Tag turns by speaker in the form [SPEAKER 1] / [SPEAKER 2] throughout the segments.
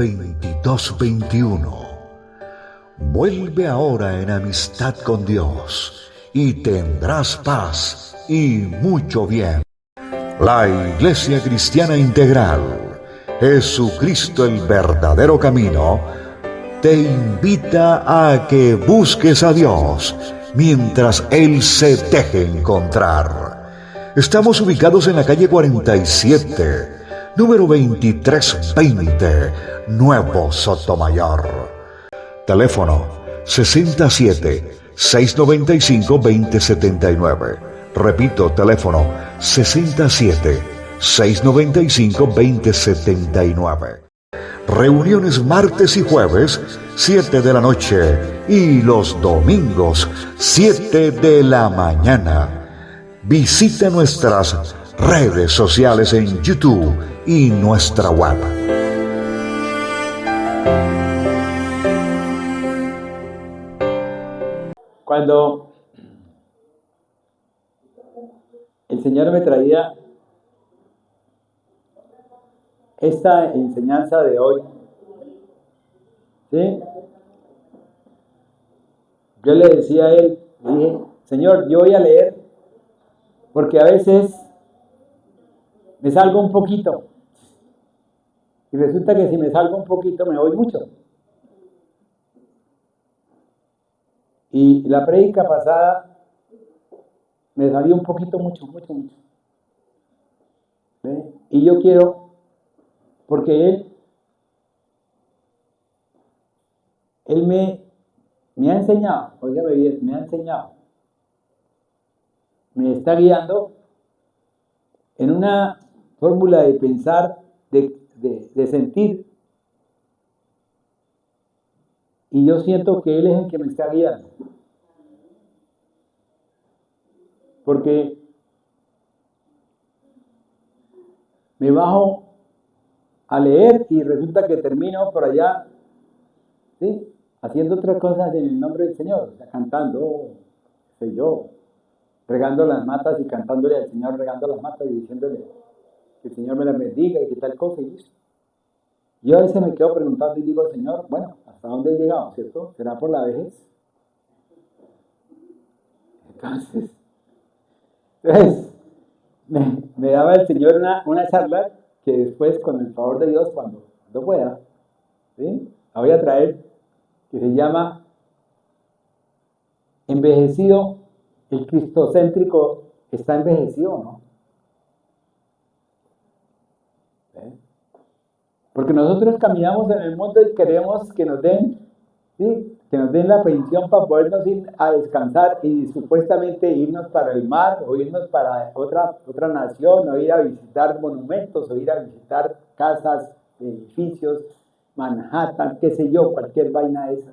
[SPEAKER 1] 2221. Vuelve ahora en amistad con Dios y tendrás paz y mucho bien. La Iglesia Cristiana Integral, Jesucristo el verdadero camino, te invita a que busques a Dios mientras Él se deje encontrar. Estamos ubicados en la calle 47, número 2320, Nuevo Sotomayor. Teléfono 67-695-2079. Repito, teléfono 67-695-2079. Reuniones martes y jueves, 7 de la noche, y los domingos, 7 de la mañana. Visita nuestras redes sociales en YouTube y nuestra web.
[SPEAKER 2] Cuando el Señor me traía esta enseñanza de hoy, ¿sí? Yo le decía a él, le dije, Señor, yo voy a leer, porque a veces me salgo un poquito, y resulta que si me salgo un poquito me voy mucho. Y la prédica pasada me salió un poquito mucho. ¿Ve? Y yo quiero, porque él me ha enseñado, óigame bien, me ha enseñado, me está guiando en una fórmula de pensar, de sentir, y yo siento que Él es el que me está guiando, porque me bajo a leer y resulta que termino por allá, ¿sí?, haciendo otras cosas en el nombre del Señor, o sea, cantando, soy yo, regando las matas y cantándole al Señor, regando las matas y diciéndole que el Señor me las bendiga y que tal cosa y eso. Yo a veces me quedo preguntando y digo, Señor, bueno, ¿hasta dónde he llegado, cierto? ¿Será por la vejez? Entonces me daba el Señor una charla que después, con el favor de Dios, cuando pueda, ¿sí?, la voy a traer, que se llama Envejecido, el cristocéntrico está envejecido, ¿no? ¿Sí? Porque nosotros caminamos en el mundo y queremos que nos den, ¿sí?, que nos den la pensión para podernos ir a descansar y supuestamente irnos para el mar o irnos para otra nación o ir a visitar monumentos o ir a visitar casas, edificios, Manhattan, qué sé yo, cualquier vaina de esas.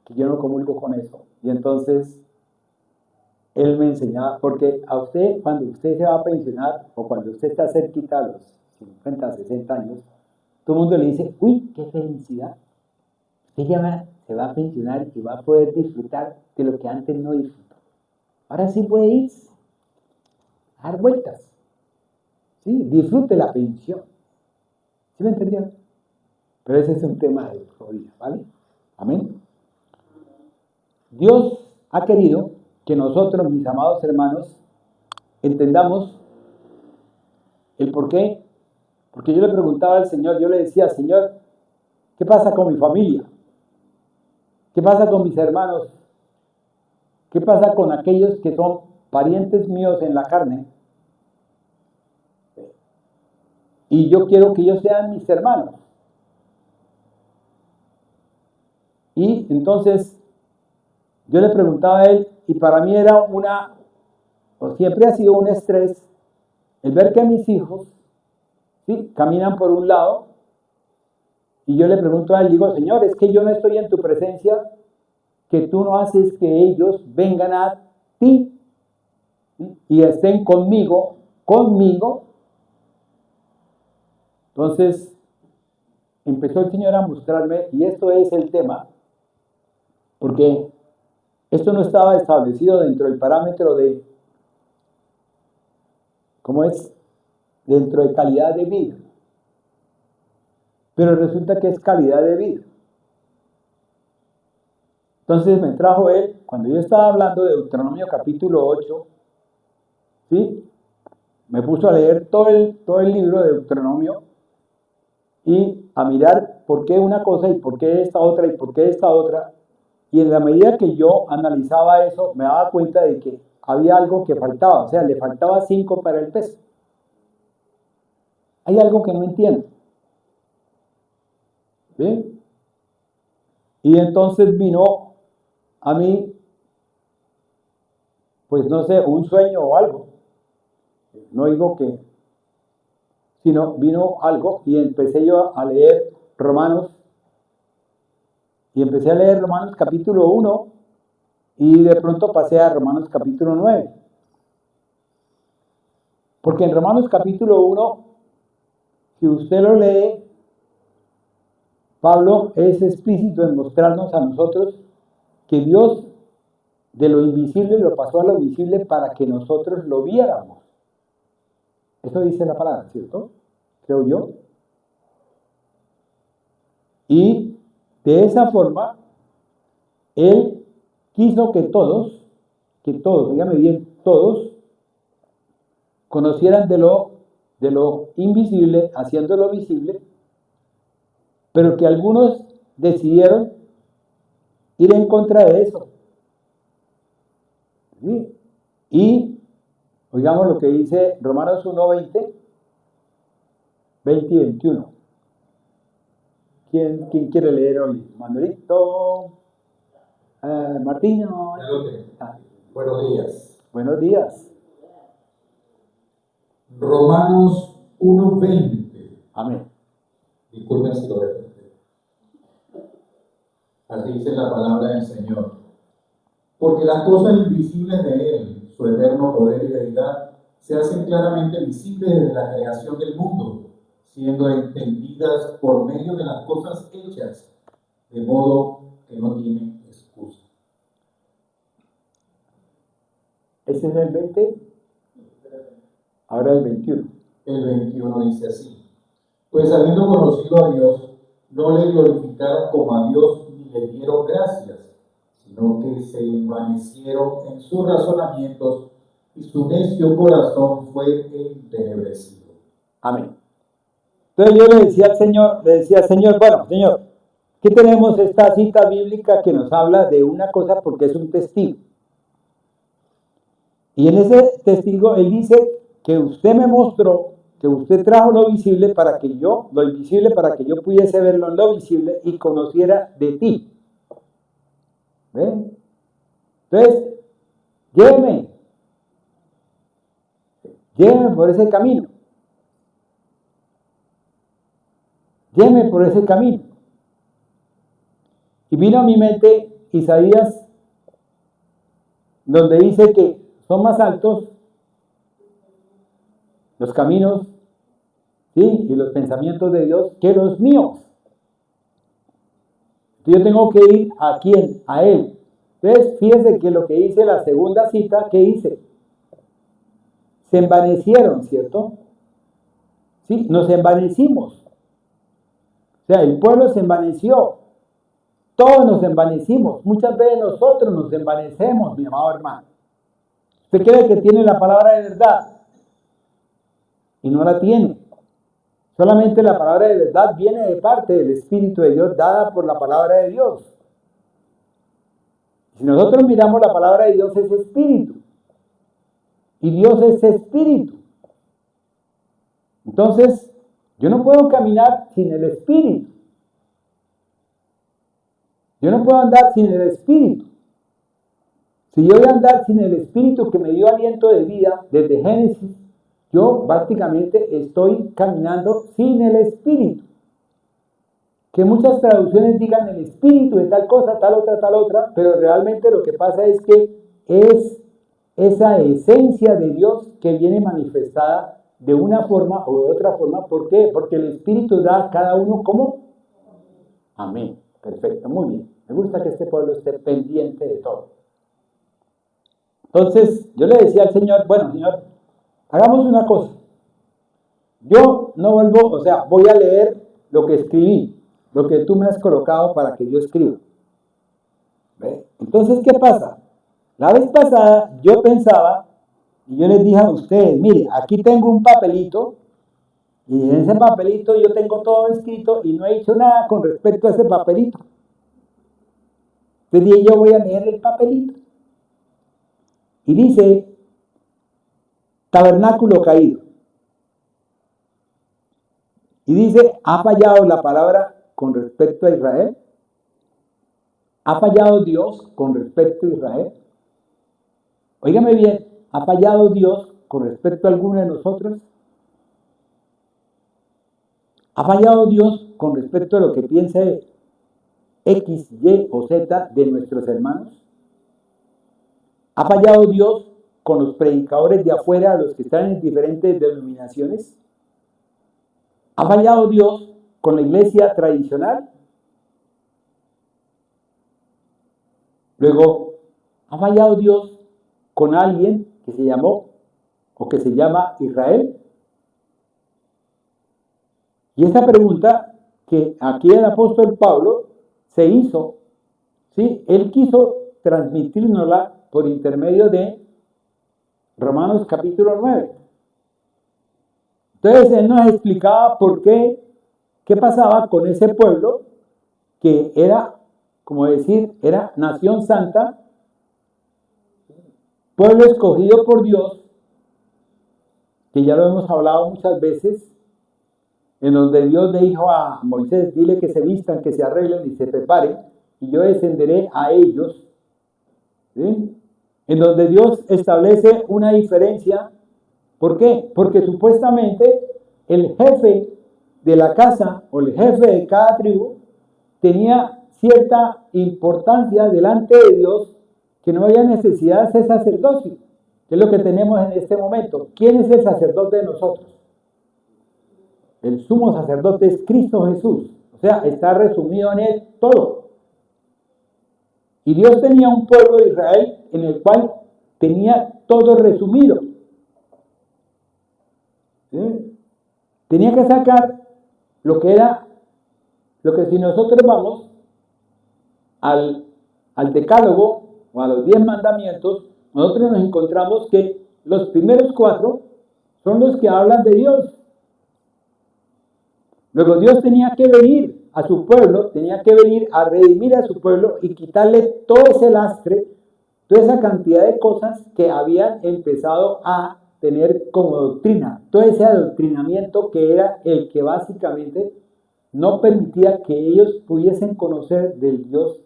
[SPEAKER 2] Que yo no comulgo con eso. Y entonces él me enseñaba, porque a usted, cuando usted se va a pensionar o cuando usted está cerquita a los 50, 60 años, todo el mundo le dice, uy, qué felicidad. Usted ya se va a pensionar y va a poder disfrutar de lo que antes no disfrutó. Ahora sí puede ir a dar vueltas. ¿Sí? Disfrute la pensión. ¿Sí me entendieron? Pero ese es un tema de otro día, ¿vale? Amén. Dios ha querido que nosotros, mis amados hermanos, entendamos el por qué. Porque yo le preguntaba al Señor, yo le decía, Señor, ¿qué pasa con mi familia? ¿Qué pasa con mis hermanos? ¿Qué pasa con aquellos que son parientes míos en la carne? Y yo quiero que ellos sean mis hermanos. Y entonces yo le preguntaba a él, y para mí era siempre ha sido un estrés, el ver que mis hijos, ¿sí?, caminan por un lado, y yo le pregunto a él, digo, Señor, es que yo no estoy en tu presencia, que tú no haces que ellos vengan a ti, ¿sí?, y estén conmigo. Entonces empezó el Señor a mostrarme, y esto es el tema, porque esto no estaba establecido dentro del parámetro de, ¿cómo es?, dentro de calidad de vida. pero resulta que es calidad de vida. Entonces me trajo él, cuando yo estaba hablando de Deuteronomio capítulo 8, ¿sí? Me puso a leer todo el libro de Deuteronomio y a mirar por qué una cosa y por qué esta otra y por qué esta otra. Y en la medida que yo analizaba eso, me daba cuenta de que había algo que faltaba, o sea, le faltaba 5 para el peso. Hay algo que no entiendo. ¿Sí? Y entonces vino a mí, pues no sé, un sueño o algo. No digo que, sino vino algo y empecé yo a leer Romanos. Y empecé a leer Romanos capítulo 1 y de pronto pasé a Romanos capítulo 9. Porque en Romanos capítulo 1, si usted lo lee, Pablo es explícito en mostrarnos a nosotros que Dios de lo invisible lo pasó a lo visible para que nosotros lo viéramos. Eso dice la palabra, ¿cierto? Creo yo. Y de esa forma, Él quiso que todos, dígame bien, todos, conocieran de lo invisible, haciéndolo visible, pero que algunos decidieron ir en contra de eso. ¿Sí? Y oigamos lo que dice Romanos 1, 20 y 21. ¿Quién quiere leer hoy? Manuelito, Martino.
[SPEAKER 3] Ya lo tengo. Buenos días.
[SPEAKER 2] Buenos días.
[SPEAKER 3] Romanos 1:20.
[SPEAKER 2] Amén.
[SPEAKER 3] Disculpen si lo repito. Así dice la palabra del Señor. Porque las cosas invisibles de Él, su eterno poder y deidad, se hacen claramente visibles desde la creación del mundo, siendo entendidas por medio de las cosas hechas, de modo que no tienen excusa.
[SPEAKER 2] ¿Ese es el 20? Ahora el 21.
[SPEAKER 3] El 21 dice así: pues habiendo conocido a Dios, no le glorificaron como a Dios ni le dieron gracias, sino que se envanecieron en sus razonamientos y su necio corazón fue entenebrecido.
[SPEAKER 2] Amén. Entonces yo le decía al Señor, bueno, Señor, ¿qué tenemos esta cita bíblica que nos habla de una cosa porque es un testigo? Y en ese testigo Él dice que usted me mostró, que usted trajo lo invisible para que yo pudiese verlo en lo visible y conociera de ti. ¿Ven? Entonces, lléveme por ese camino. Lléveme por ese camino. Y vino a mi mente Isaías, donde dice que son más altos los caminos, ¿sí? Y los pensamientos de Dios que los míos. Yo tengo que ir ¿a quién? A Él. Entonces, fíjense que lo que dice la segunda cita, ¿qué dice? Se envanecieron, ¿cierto? Sí, nos envanecimos. O sea, el pueblo se envaneció. Todos nos envanecimos. Muchas veces nosotros nos envanecemos, mi amado hermano. Usted cree que tiene la palabra de verdad y no la tiene. Solamente la palabra de verdad viene de parte del Espíritu de Dios, dada por la palabra de Dios. Si nosotros miramos la palabra de Dios, es espíritu. Y Dios es espíritu. Entonces, yo no puedo caminar sin el espíritu. Yo no puedo andar sin el espíritu. Si yo voy a andar sin el espíritu que me dio aliento de vida desde Génesis, yo prácticamente estoy caminando sin el espíritu. Que muchas traducciones digan el espíritu de tal cosa, tal otra, pero realmente lo que pasa es que es esa esencia de Dios que viene manifestada de una forma o de otra forma. ¿Por qué? Porque el espíritu da a cada uno como amén. Perfecto, muy bien. Me gusta que este pueblo esté pendiente de todo. Entonces, yo le decía al Señor, bueno, Señor, hagamos una cosa. Yo no vuelvo, o sea, voy a leer lo que escribí, lo que tú me has colocado para que yo escriba. ¿Ve? Entonces, ¿qué pasa? La vez pasada yo pensaba, y yo les dije a ustedes, mire, aquí tengo un papelito, y en ese papelito yo tengo todo escrito y no he hecho nada con respecto a ese papelito. Entonces yo voy a leer el papelito. Y dice, tabernáculo caído. Y dice, ¿ha fallado la palabra con respecto a Israel? ¿Ha fallado Dios con respecto a Israel? Óigame bien, ¿ha fallado Dios con respecto a alguno de nosotros? ¿Ha fallado Dios con respecto a lo que piense X, Y o Z de nuestros hermanos? ¿Ha fallado Dios con los predicadores de afuera, los que están en diferentes denominaciones? ¿Ha fallado Dios con la iglesia tradicional? Luego, ¿ha fallado Dios con alguien que se llamó o que se llama Israel? Y esta pregunta que aquí el apóstol Pablo se hizo, ¿sí? Él quiso transmitírnosla por intermedio de Romanos capítulo 9. Entonces él nos explicaba por qué pasaba con ese pueblo que era, como decir, era nación santa, pueblo escogido por Dios, que ya lo hemos hablado muchas veces, en donde Dios le dijo a Moisés, dile que se vistan, que se arreglen y se preparen, y yo descenderé a ellos, ¿sí? En donde Dios establece una diferencia. ¿Por qué? Porque supuestamente el jefe de la casa o el jefe de cada tribu tenía cierta importancia delante de Dios, que no había necesidad de hacer sacerdocio, que es lo que tenemos en este momento. ¿Quién es el sacerdote de nosotros? El sumo sacerdote es Cristo Jesús. O sea, está resumido en él todo. Y Dios tenía un pueblo de Israel en el cual tenía todo resumido. ¿Sí? Tenía que sacar lo que era, lo que si nosotros vamos al decálogo o a los 10 mandamientos, nosotros nos encontramos que los primeros 4 son los que hablan de Dios. Luego Dios tenía que venir a su pueblo, tenía que venir a redimir a su pueblo y quitarle todo ese lastre, toda esa cantidad de cosas que habían empezado a tener como doctrina, todo ese adoctrinamiento que era el que básicamente no permitía que ellos pudiesen conocer del Dios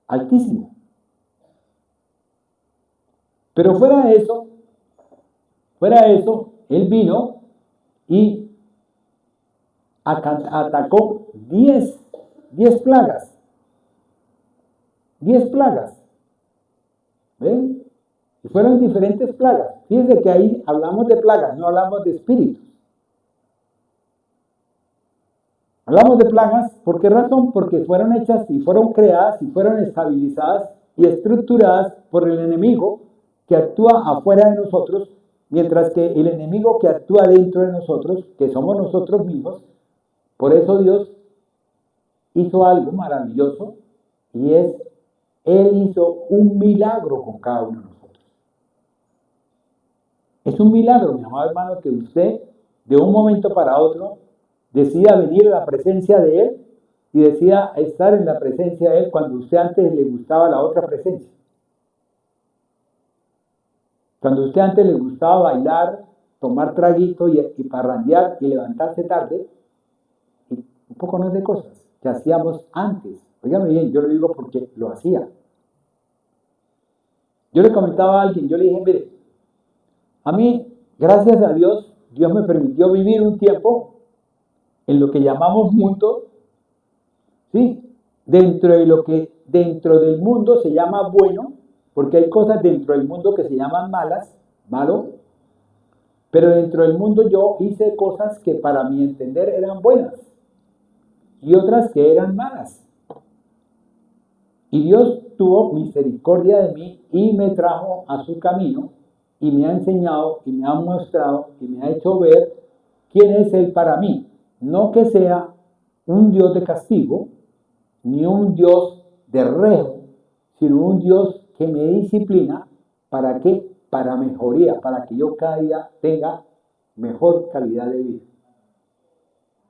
[SPEAKER 2] Altísimo. Pero fuera de eso, él vino y atacó 10 plagas. 10 plagas. ¿Ven? Y fueron diferentes plagas. Fíjense que ahí hablamos de plagas, no hablamos de espíritus. Hablamos de plagas, ¿por qué razón? Porque fueron hechas y fueron creadas y fueron estabilizadas y estructuradas por el enemigo que actúa afuera de nosotros, mientras que el enemigo que actúa dentro de nosotros, que somos nosotros mismos. Por eso Dios hizo algo maravilloso y es, Él hizo un milagro con cada uno de nosotros. Es un milagro, mi amado hermano, que usted de un momento para otro decida venir a la presencia de Él y decida estar en la presencia de Él cuando usted antes le gustaba la otra presencia. Cuando usted antes le gustaba bailar, tomar traguito y parrandear y levantarse tarde, y un poco más de cosas que hacíamos antes. Óigame bien, yo lo digo porque lo hacía. Yo le comentaba a alguien, yo le dije, mire, a mí, gracias a Dios, Dios me permitió vivir un tiempo en lo que llamamos mundo, ¿sí? Dentro del mundo se llama bueno, porque hay cosas dentro del mundo que se llaman malo, pero dentro del mundo yo hice cosas que para mi entender eran buenas y otras que eran malas. Y Dios tuvo misericordia de mí y me trajo a su camino y me ha enseñado y me ha mostrado y me ha hecho ver quién es Él para mí. no que sea un Dios de castigo, ni un Dios de rejo, sino un Dios que me disciplina. ¿Para qué? Para mejoría, para que yo cada día tenga mejor calidad de vida.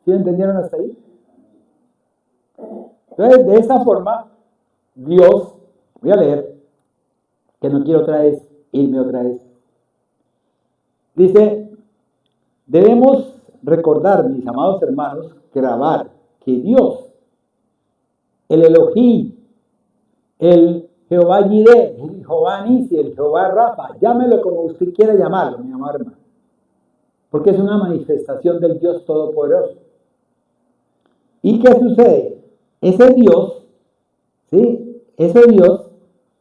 [SPEAKER 2] ¿Sí entendieron hasta ahí? Entonces, de esa forma, Dios, voy a leer, que no quiero otra vez irme otra vez. Dice, debemos recordar, mis amados hermanos, grabar que Dios, el Elohim, el Jehová Jireh, el Jehová Nisi, el Jehová Rafa, llámelo como usted quiera llamarlo, mi amado hermano, porque es una manifestación del Dios Todopoderoso. ¿Y qué sucede? Ese Dios, ¿sí? Ese Dios,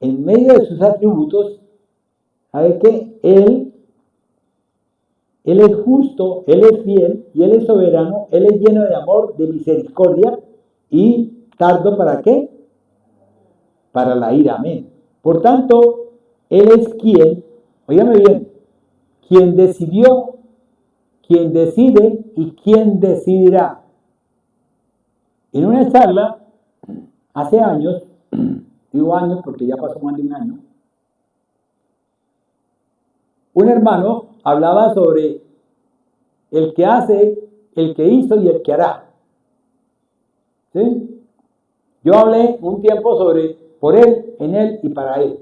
[SPEAKER 2] en medio de sus atributos, ¿sabe qué? Él es justo, Él es fiel y Él es soberano, Él es lleno de amor, de misericordia y tardo ¿para qué? Para la ira, amén. Por tanto, Él es quien, óigame bien, quien decidió, quien decide y quien decidirá. En una charla, hace años, digo años porque ya pasó más de un año, un hermano hablaba sobre el que hace, el que hizo y el que hará. ¿Sí? Yo hablé un tiempo sobre por Él, en Él y para Él.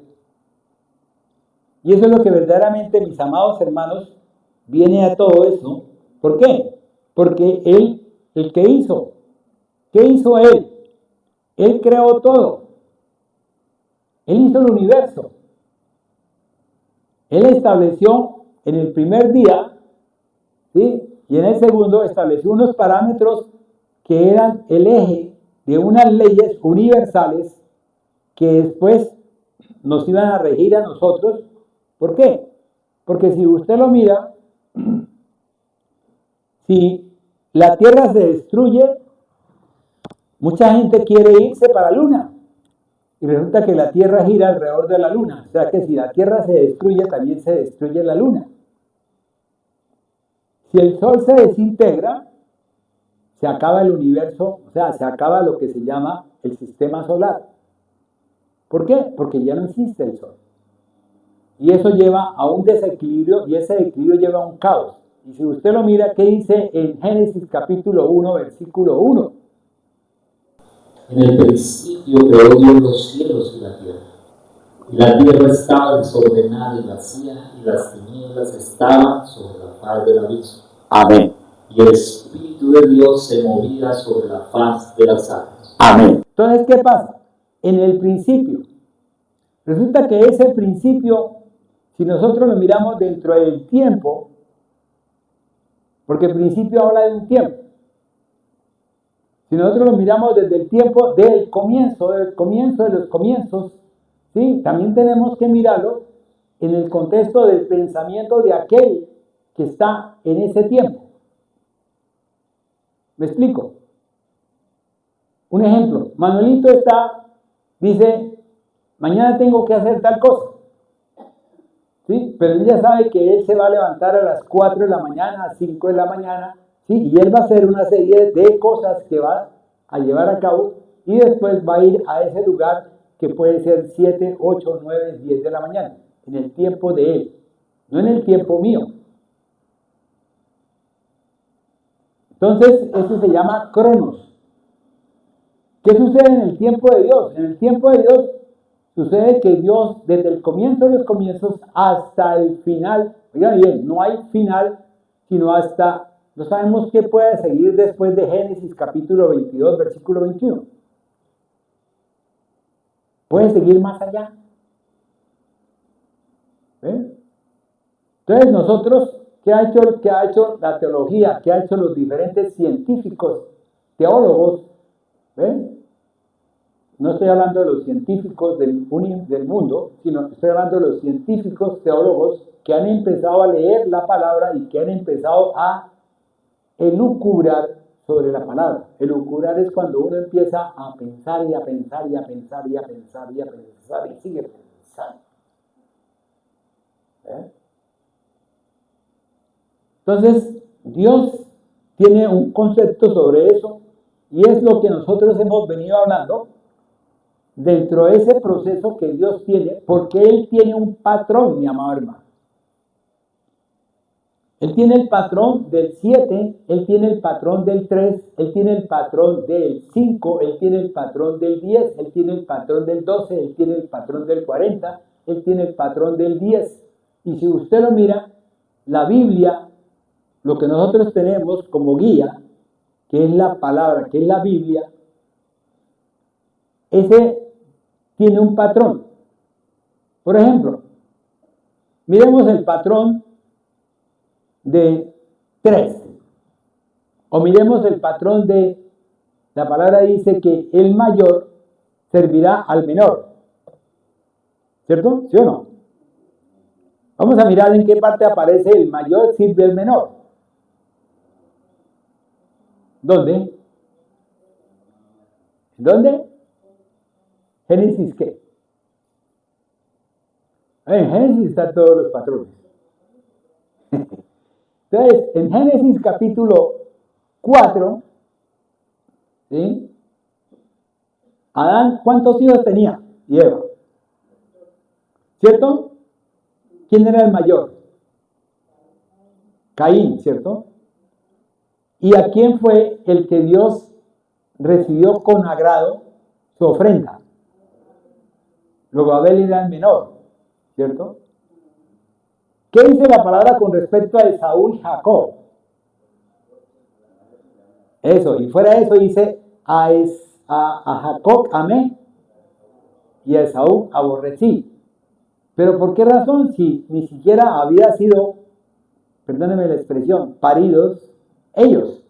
[SPEAKER 2] Y eso es lo que verdaderamente, mis amados hermanos, viene a todo eso. ¿Por qué? Porque Él, el que hizo, ¿qué hizo Él? Él creó todo. Él hizo el universo. Él estableció en el primer día, ¿sí? Y en el segundo estableció unos parámetros que eran el eje de unas leyes universales que después nos iban a regir a nosotros. ¿Por qué? Porque si usted lo mira, si la Tierra se destruye, mucha gente quiere irse para la Luna. Y resulta que la Tierra gira alrededor de la Luna. O sea que si la Tierra se destruye, también se destruye la Luna. Si el Sol se desintegra, se acaba el universo, o sea, se acaba lo que se llama el sistema solar. ¿Por qué? Porque ya no existe el Sol. Y eso lleva a un desequilibrio y ese equilibrio lleva a un caos. Y si usted lo mira, ¿qué dice en Génesis capítulo 1, versículo 1?
[SPEAKER 4] En el principio creó Dios los cielos y la tierra. Y la tierra estaba desordenada y vacía, y las tinieblas estaban sobre la faz del abismo.
[SPEAKER 2] Amén.
[SPEAKER 4] Y el Espíritu de Dios se movía sobre la faz de las aguas.
[SPEAKER 2] Amén. Entonces, ¿qué pasa? En el principio. Resulta que ese principio, si nosotros lo miramos dentro del tiempo, porque el principio habla de un tiempo. Si nosotros lo miramos desde el tiempo del comienzo de los comienzos, ¿sí? También tenemos que mirarlo en el contexto del pensamiento de aquel que está en ese tiempo. ¿Me explico? Un ejemplo, Manuelito dice, mañana tengo que hacer tal cosa. ¿Sí? Pero ella sabe que él se va a levantar a las 4 de la mañana, a 5 de la mañana, ¿sí? Y él va a hacer una serie de cosas que va a llevar a cabo y después va a ir a ese lugar que puede ser 7, 8, 9, 10 de la mañana, en el tiempo de él, no en el tiempo mío. Entonces, eso se llama cronos. ¿Qué sucede en el tiempo de Dios? En el tiempo de Dios sucede que Dios, desde el comienzo de los comienzos hasta el final, oigan bien, no hay final, sino hasta, no sabemos qué puede seguir después de Génesis capítulo 22, versículo 21. Puede seguir más allá. ¿Ven? Entonces nosotros, ¿qué ha hecho la teología? ¿Qué ha hecho los diferentes científicos, teólogos? ¿Ven? No estoy hablando de los científicos del mundo, sino que estoy hablando de los científicos teólogos que han empezado a leer la palabra y que han empezado a elucubrar sobre la palabra. Elucubrar es cuando uno empieza a pensar y a pensar y a pensar y a pensar y a pensar y sigue pensando. Entonces, Dios tiene un concepto sobre eso y es lo que nosotros hemos venido hablando dentro de ese proceso que Dios tiene, porque Él tiene un patrón, mi amado hermano. Él tiene el patrón del 7, Él tiene el patrón del 3, Él tiene el patrón del 5, Él tiene el patrón del 10, Él tiene el patrón del 12, Él tiene el patrón del 40, Él tiene el patrón del 10. Y si usted lo mira, la Biblia, lo que nosotros tenemos como guía, que es la palabra, que es la Biblia, ese tiene un patrón. Por ejemplo, miremos el patrón de 3. O miremos el patrón de, la palabra dice que el mayor servirá al menor. ¿Cierto? ¿Sí o no? Vamos a mirar en qué parte aparece el mayor sirve al menor. ¿Dónde? ¿Dónde? ¿Génesis qué? En Génesis están todos los patrones. Entonces, en Génesis capítulo 4, ¿sí? Adán, ¿cuántos hijos tenía? Y Eva. ¿Cierto? ¿Quién era el mayor? Caín, ¿cierto? ¿Y a quién fue el que Dios recibió con agrado su ofrenda? Luego Abel era el menor, ¿cierto? ¿Qué dice la palabra con respecto a Esaú y Jacob? Eso, y fuera de eso dice, a Jacob amé y a Esaú aborrecí. ¿Pero por qué razón? Si ni siquiera había sido, perdónenme la expresión, paridos ellos.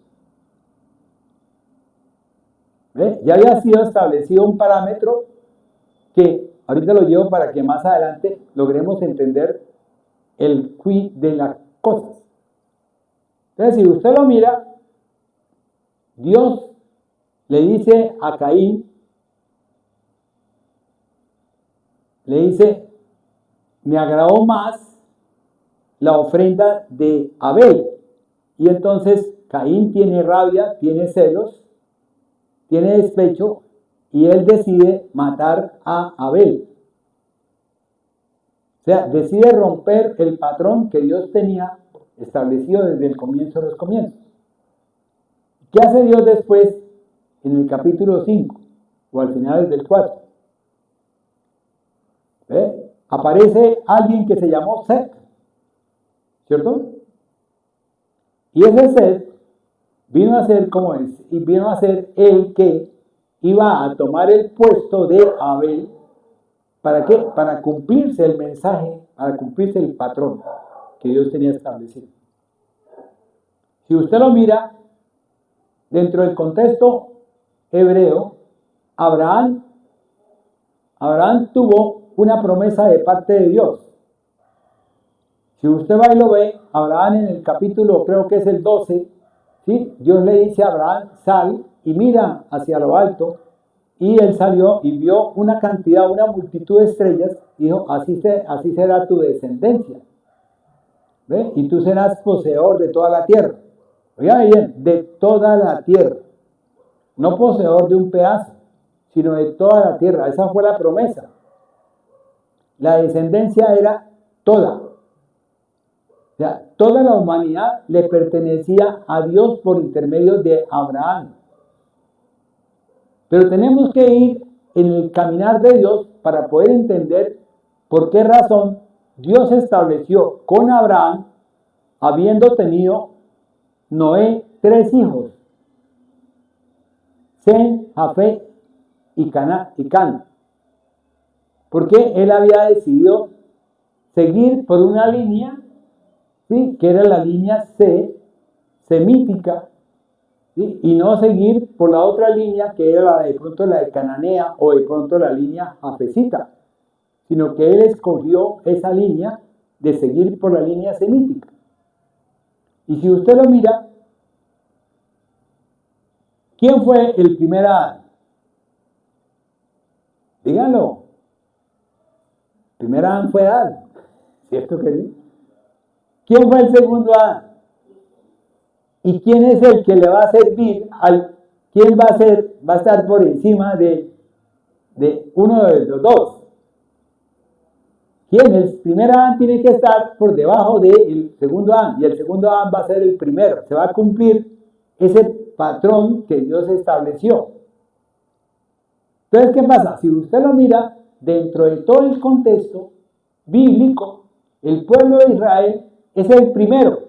[SPEAKER 2] ¿Ve? Ya había sido establecido un parámetro que ahorita lo llevo para que más adelante logremos entender el quid de las cosas. Entonces, si usted lo mira, Dios le dice a Caín, le dice, me agradó más la ofrenda de Abel. Y entonces Caín tiene rabia, tiene celos, tiene despecho y él decide matar a Abel. O sea, decide romper el patrón que Dios tenía establecido desde el comienzo de los comienzos. ¿Qué hace Dios después en el capítulo 5 o al final del 4? ¿Ve? Aparece alguien que se llamó Set, ¿cierto? Y ese Set vino a ser como es, y vino a ser el que iba a tomar el puesto de Abel. ¿Para qué? Para cumplirse el mensaje, para cumplirse el patrón que Dios tenía establecido. Si usted lo mira, dentro del contexto hebreo, Abraham tuvo una promesa de parte de Dios. Si usted va y lo ve, Abraham en el capítulo, creo que es el 12, ¿sí? Dios le dice a Abraham, sal y mira hacia lo alto. Y él salió y vio una cantidad, una multitud de estrellas, y dijo, así será tu descendencia. ¿Ve? Y tú serás poseedor de toda la tierra. Oigan bien, de toda la tierra. No poseedor de un pedazo, sino de toda la tierra. Esa fue la promesa. La descendencia era toda. O sea, toda la humanidad le pertenecía a Dios por intermedio de Abraham. Pero tenemos que ir en el caminar de Dios para poder entender por qué razón Dios estableció con Abraham, habiendo tenido Noé 3 hijos, Sem, Jafet y Can. Porque él había decidido seguir por una línea, ¿sí? Que era la línea semítica, ¿sí? Y no seguir por la otra línea que era de pronto la de Cananea o de pronto la línea jafecita, sino que él escogió esa línea de seguir por la línea semítica. Y si usted lo mira, ¿quién fue el primer Adán? Díganlo. El primer Adán fue Adán, ¿cierto que sí? ¿Quién fue el segundo Adán? ¿Y quién es el que le va a servir quién va a estar por encima de uno de los dos? ¿Quién? El primer Adán tiene que estar por debajo del segundo Adán, y el segundo Adán va a ser el primero. Se va a cumplir ese patrón que Dios estableció. Entonces, ¿qué pasa? Si usted lo mira dentro de todo el contexto bíblico, el pueblo de Israel es el primero.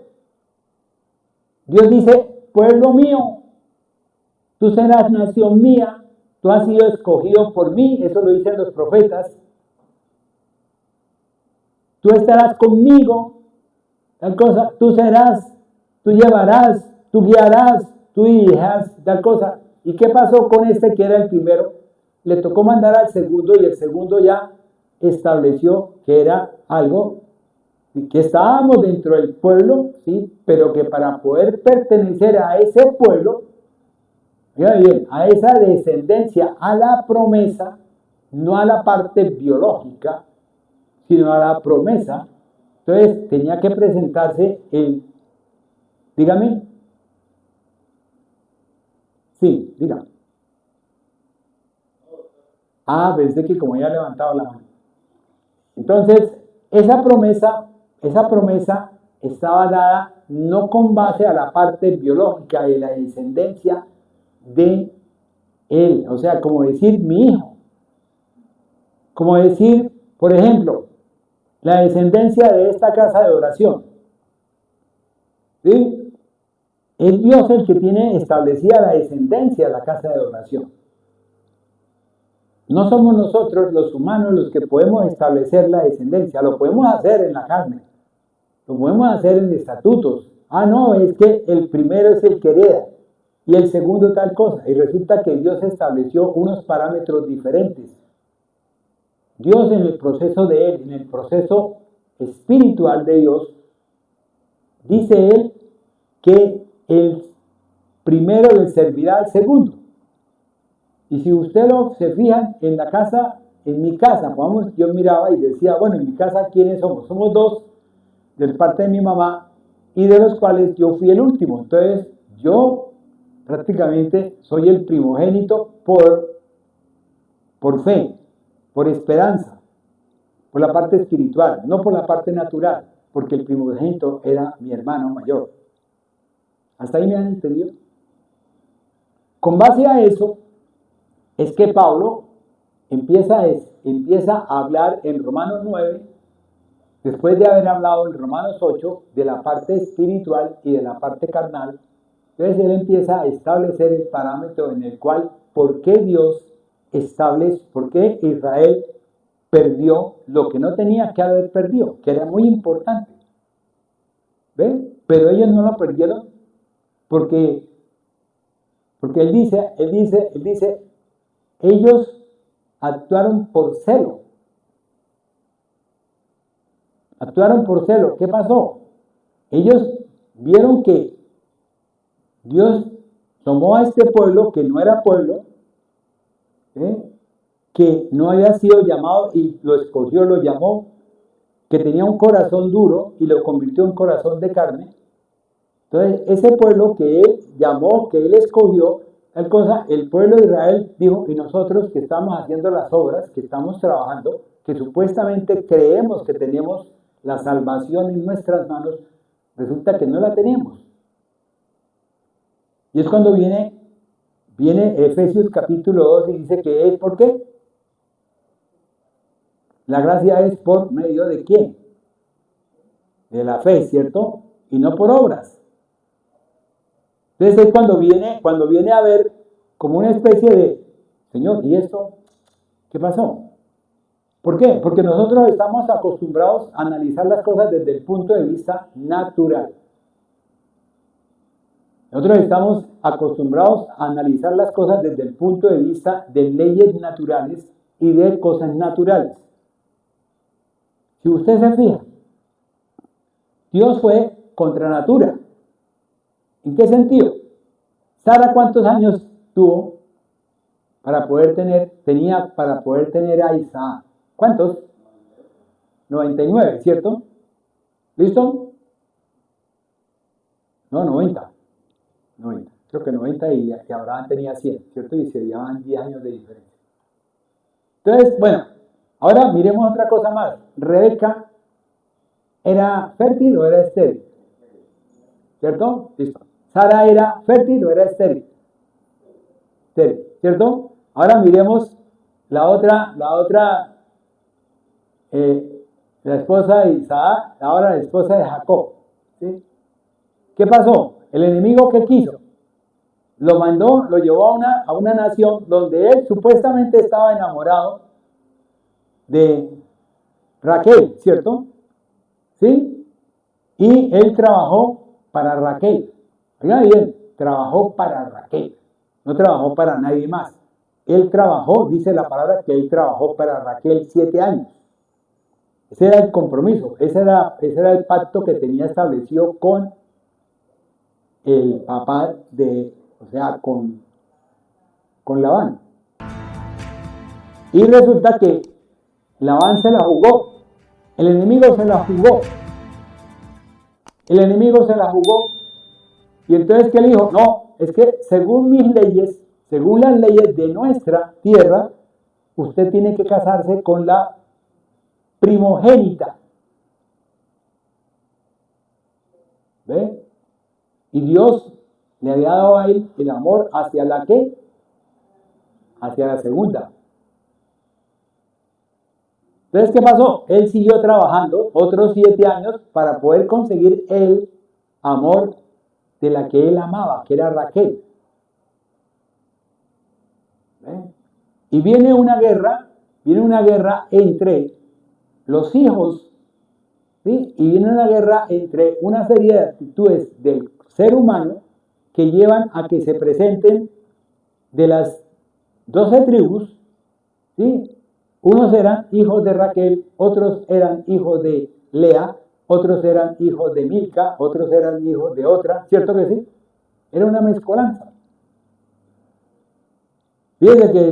[SPEAKER 2] Dios dice, pueblo mío, tú serás nación mía, tú has sido escogido por mí, eso lo dicen los profetas. Tú estarás conmigo, tal cosa, tú serás, tú llevarás, tú guiarás, tú dirigirás, tal cosa. ¿Y qué pasó con este que era el primero? Le tocó mandar al segundo y el segundo ya estableció que era algo que estábamos dentro del pueblo, ¿sí? Pero que para poder pertenecer a ese pueblo, mira bien, a esa descendencia, a la promesa, no a la parte biológica, sino a la promesa. Entonces tenía que presentarse dígame. Sí, dígame. Pensé que como ya he levantado la mano. Entonces, esa promesa estaba dada no con base a la parte biológica de la descendencia de él, o sea, como decir mi hijo, como decir, por ejemplo, la descendencia de esta casa de oración, ¿sí? Es Dios el que tiene establecida la descendencia de la casa de oración. No somos nosotros los humanos los que podemos establecer la descendencia, lo podemos hacer en la carne, lo podemos hacer en estatutos. No, es que el primero es el que hereda y el segundo tal cosa. Y resulta que Dios estableció unos parámetros diferentes. Dios en el proceso de Él, en el proceso espiritual de Dios, dice Él que el primero le servirá al segundo. Y si usted se fijan en la casa, en mi casa, yo miraba y decía, bueno, en mi casa, ¿quiénes somos? Somos dos, de parte de mi mamá, y de los cuales yo fui el último. Entonces, yo prácticamente soy el primogénito por fe, por esperanza, por la parte espiritual, no por la parte natural, porque el primogénito era mi hermano mayor. ¿Hasta ahí me han entendido? Con base a eso, es que Pablo empieza a hablar en Romanos 9, después de haber hablado en Romanos 8 de la parte espiritual y de la parte carnal. Entonces él empieza a establecer el parámetro en el cual, ¿por qué por qué Israel perdió lo que no tenía que haber perdido, que era muy importante? ¿Ven? Pero ellos no lo perdieron porque él dice, ellos actuaron por celo. ¿Qué pasó? Ellos vieron que Dios tomó a este pueblo que no era pueblo, que no había sido llamado y lo escogió, lo llamó, que tenía un corazón duro y lo convirtió en corazón de carne. Entonces, ese pueblo que él llamó, que él escogió, el pueblo de Israel dijo, y nosotros que estamos haciendo las obras, que estamos trabajando, que supuestamente creemos que tenemos la salvación en nuestras manos, resulta que no la tenemos. Y es cuando viene Efesios capítulo 2 y dice que es, ¿por qué? La gracia es por medio de ¿quién? De la fe, ¿cierto? Y no por obras. Entonces es cuando viene a ver como una especie de, Señor, ¿y esto qué pasó? ¿Por qué? Porque nosotros estamos acostumbrados a analizar las cosas desde el punto de vista natural. Nosotros estamos acostumbrados a analizar las cosas desde el punto de vista de leyes naturales y de cosas naturales. Si usted se fija, Dios fue contra natura. ¿En qué sentido? Sara, ¿cuántos años tuvo para poder tener a Isaac? ¿Cuántos? 99, ¿cierto? ¿Listo? No, 90. 90. Creo que 90 y Abraham tenía 100, ¿cierto? Y se llevaban 10 años de diferencia. Entonces, bueno, ahora miremos otra cosa más. ¿Rebeca era fértil o era estéril? ¿Cierto? Listo. ¿Sara era fértil o era estéril? Estéril, ¿cierto? Ahora miremos la otra, la esposa de Isaac, ahora la esposa de Jacob. ¿Sí? ¿Qué pasó? El enemigo, ¿qué quiso? Lo mandó, lo llevó a una nación donde él supuestamente estaba enamorado de Raquel, ¿cierto? ¿Sí? Y él trabajó para Raquel. Oiga bien, trabajó para Raquel. No trabajó para nadie más. Él trabajó, dice la palabra, que él trabajó para Raquel 7 años. Ese era el compromiso, ese era el pacto que tenía establecido con el papá o sea, con Labán. Y resulta que Labán se la jugó, el enemigo se la jugó, y entonces ¿qué le dijo? No, es que según mis leyes, según las leyes de nuestra tierra, usted tiene que casarse con la primogénita. ¿Ve? Y Dios le había dado a él el amor hacia la que, hacia la segunda. Entonces, ¿qué pasó? Él siguió trabajando otros 7 años para poder conseguir el amor de la que él amaba, que era Raquel. ¿Ve? Y viene una guerra entre los hijos, ¿sí? Y viene una guerra entre una serie de actitudes del ser humano que llevan a que se presenten de las 12 tribus, ¿sí? Unos eran hijos de Raquel, otros eran hijos de Lea, otros eran hijos de Milca, otros eran hijos de otra, ¿cierto que sí? Era una mezcolanza. Fíjense que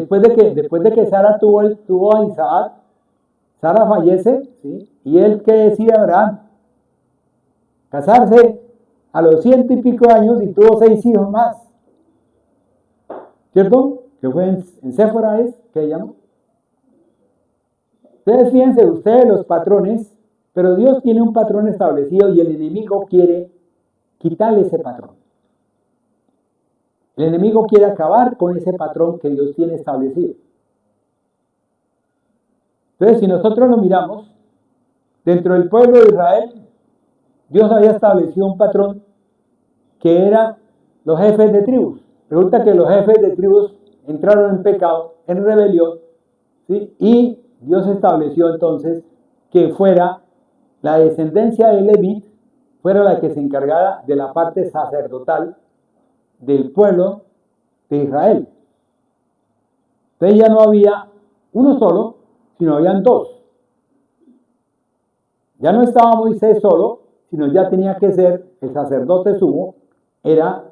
[SPEAKER 2] después de que Sara tuvo a Isaac, Sara fallece, ¿sí? Y él, ¿qué decía Abraham? Casarse a los 100 y pico años y tuvo 6 hijos más. ¿Cierto? Que fue en Séfora, ¿es? ¿Qué llamó? Ustedes fíjense, ustedes los patrones, pero Dios tiene un patrón establecido y el enemigo quiere quitarle ese patrón. El enemigo quiere acabar con ese patrón que Dios tiene establecido. Entonces, si nosotros lo miramos, dentro del pueblo de Israel, Dios había establecido un patrón que eran los jefes de tribus. Resulta que los jefes de tribus entraron en pecado, en rebelión, ¿sí? Y Dios estableció entonces que fuera la descendencia de Leví, fuera la que se encargara de la parte sacerdotal del pueblo de Israel. Entonces ya no había uno solo, sino habían 2. Ya no estaba Moisés solo, sino ya tenía que ser el sacerdote sumo, era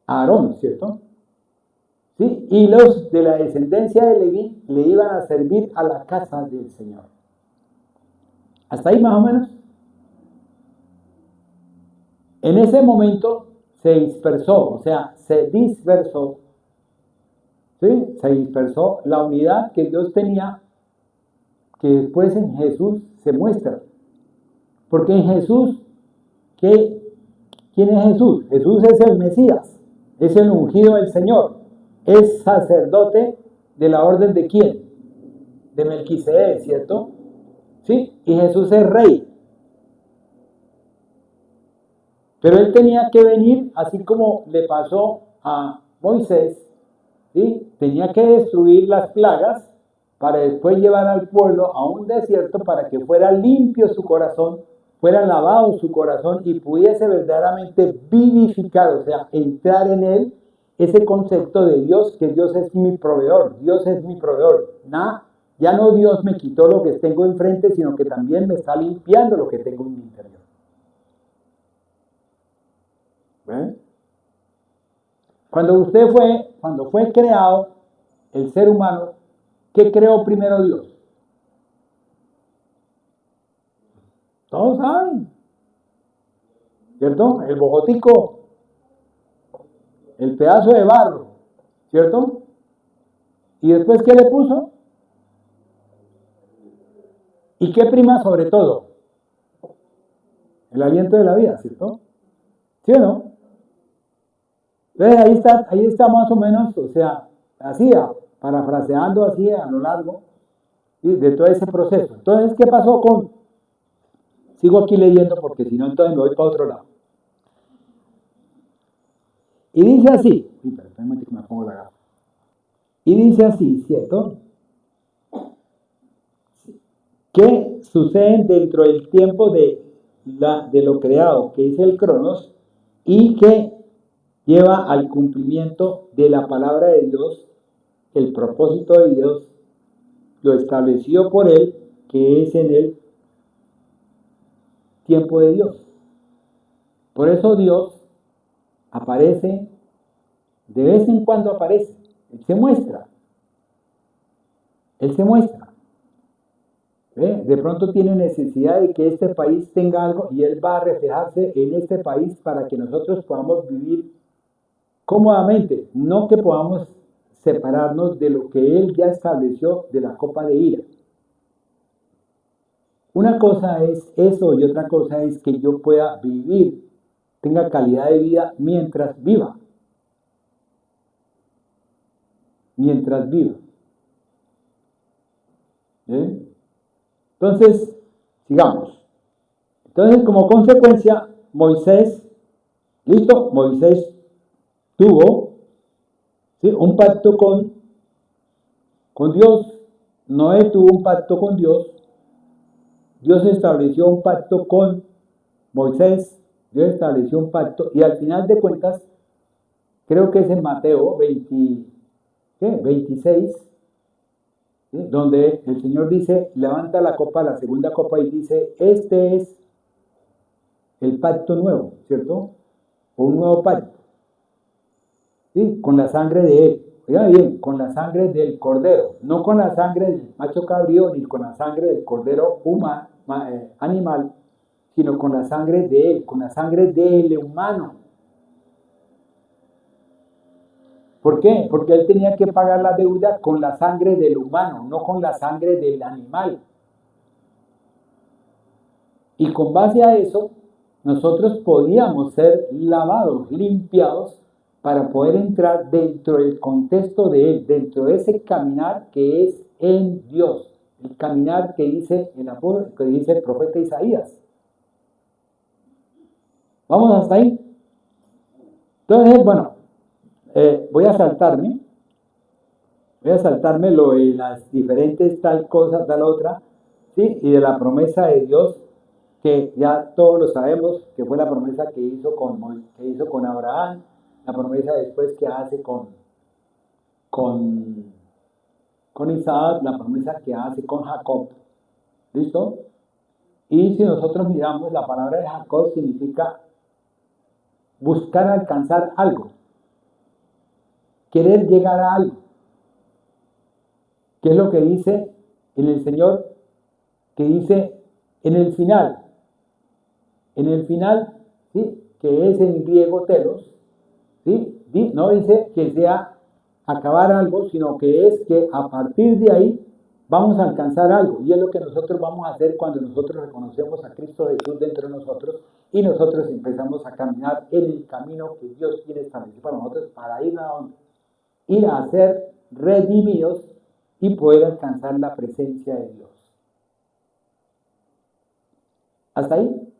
[SPEAKER 2] Aarón, ¿cierto? ¿Sí? Y los de la descendencia de Leví le iban a servir a la casa del Señor. ¿Hasta ahí más o menos? En ese momento se dispersó, se dispersó, ¿sí? Se dispersó la unidad que Dios tenía, que después en Jesús se muestra. Porque en Jesús, ¿quién es Jesús? Jesús es el Mesías, es el ungido del Señor, es sacerdote de la orden de ¿quién? De Melquisedec, ¿cierto? ¿Sí? Y Jesús es rey. Pero él tenía que venir, así como le pasó a Moisés, ¿sí? Tenía que destruir las plagas para después llevar al pueblo a un desierto para que fuera limpio su corazón, fuera lavado su corazón y pudiese verdaderamente vivificar, o sea, entrar en él ese concepto de Dios, que Dios es mi proveedor, Dios es mi proveedor. Ya no Dios me quitó lo que tengo enfrente, sino que también me está limpiando lo que tengo en mi interior. ¿Ven? Cuando fue creado el ser humano, ¿qué creó primero Dios? Todos saben, ¿cierto? El bogotico. el pedazo de barro, ¿cierto? ¿Y después qué le puso? ¿Y qué prima sobre todo? El aliento de la vida, ¿cierto? ¿Sí o no? Entonces ahí está más o menos, o sea, así, parafraseando así a lo largo, ¿sí?, de todo ese proceso. Entonces, ¿qué pasó con? Sigo aquí leyendo porque si no, entonces me voy para otro lado. Y dice así, espérate, que me pongo la gafa. Y dice así, ¿cierto? ¿Qué sucede dentro del tiempo de lo creado, que es el Cronos, y que lleva al cumplimiento de la palabra de Dios, el propósito de Dios, lo estableció por Él, que es en el tiempo de Dios? Por eso Dios aparece, de vez en cuando aparece, Él se muestra. Él se muestra. De pronto tiene necesidad de que este país tenga algo y Él va a reflejarse en este país para que nosotros podamos vivir cómodamente, no que podamos separarnos de lo que Él ya estableció de la copa de ira. Una cosa es eso y otra cosa es que yo pueda vivir, tenga calidad de vida mientras viva. Mientras viva. Entonces, sigamos. Entonces, como consecuencia, Moisés, ¿listo? Moisés tuvo, ¿sí?, un pacto con Dios. Noé tuvo un pacto con Dios. Dios estableció un pacto con Moisés. Dios estableció un pacto. Y al final de cuentas, creo que es en Mateo 26, ¿sí?, donde el Señor dice, levanta la copa, la segunda copa, y dice, este es el pacto nuevo, ¿cierto? O un nuevo pacto, ¿sí?, con la sangre de Él. Oiga bien, con la sangre del cordero, no con la sangre del macho cabrío, ni con la sangre del cordero animal, sino con la sangre de Él, con la sangre del humano. ¿Por qué? Porque Él tenía que pagar la deuda con la sangre del humano, no con la sangre del animal. Y con base a eso, nosotros podíamos ser lavados, limpiados, para poder entrar dentro del contexto de Él, dentro de ese caminar que es en Dios, el caminar que dice el profeta Isaías. ¿Vamos hasta ahí? Entonces, bueno, voy a saltarme lo de las diferentes tal cosa, tal otra, ¿sí?, y de la promesa de Dios, que ya todos lo sabemos, que fue la promesa que hizo con Abraham, la promesa después que hace con Isaac, la promesa que hace con Jacob. ¿Listo? Y si nosotros miramos, la palabra de Jacob significa buscar alcanzar algo, querer llegar a algo. ¿Qué es lo que dice en el Señor? Que dice en el final, ¿sí?, que es en griego telos, ¿sí?, no dice que sea acabar algo, sino que es que a partir de ahí vamos a alcanzar algo. Y es lo que nosotros vamos a hacer cuando nosotros reconocemos a Cristo Jesús dentro de nosotros y nosotros empezamos a caminar en el camino que Dios quiere establecer para nosotros, para ir a donde, ir a ser redimidos y poder alcanzar la presencia de Dios. ¿Hasta ahí?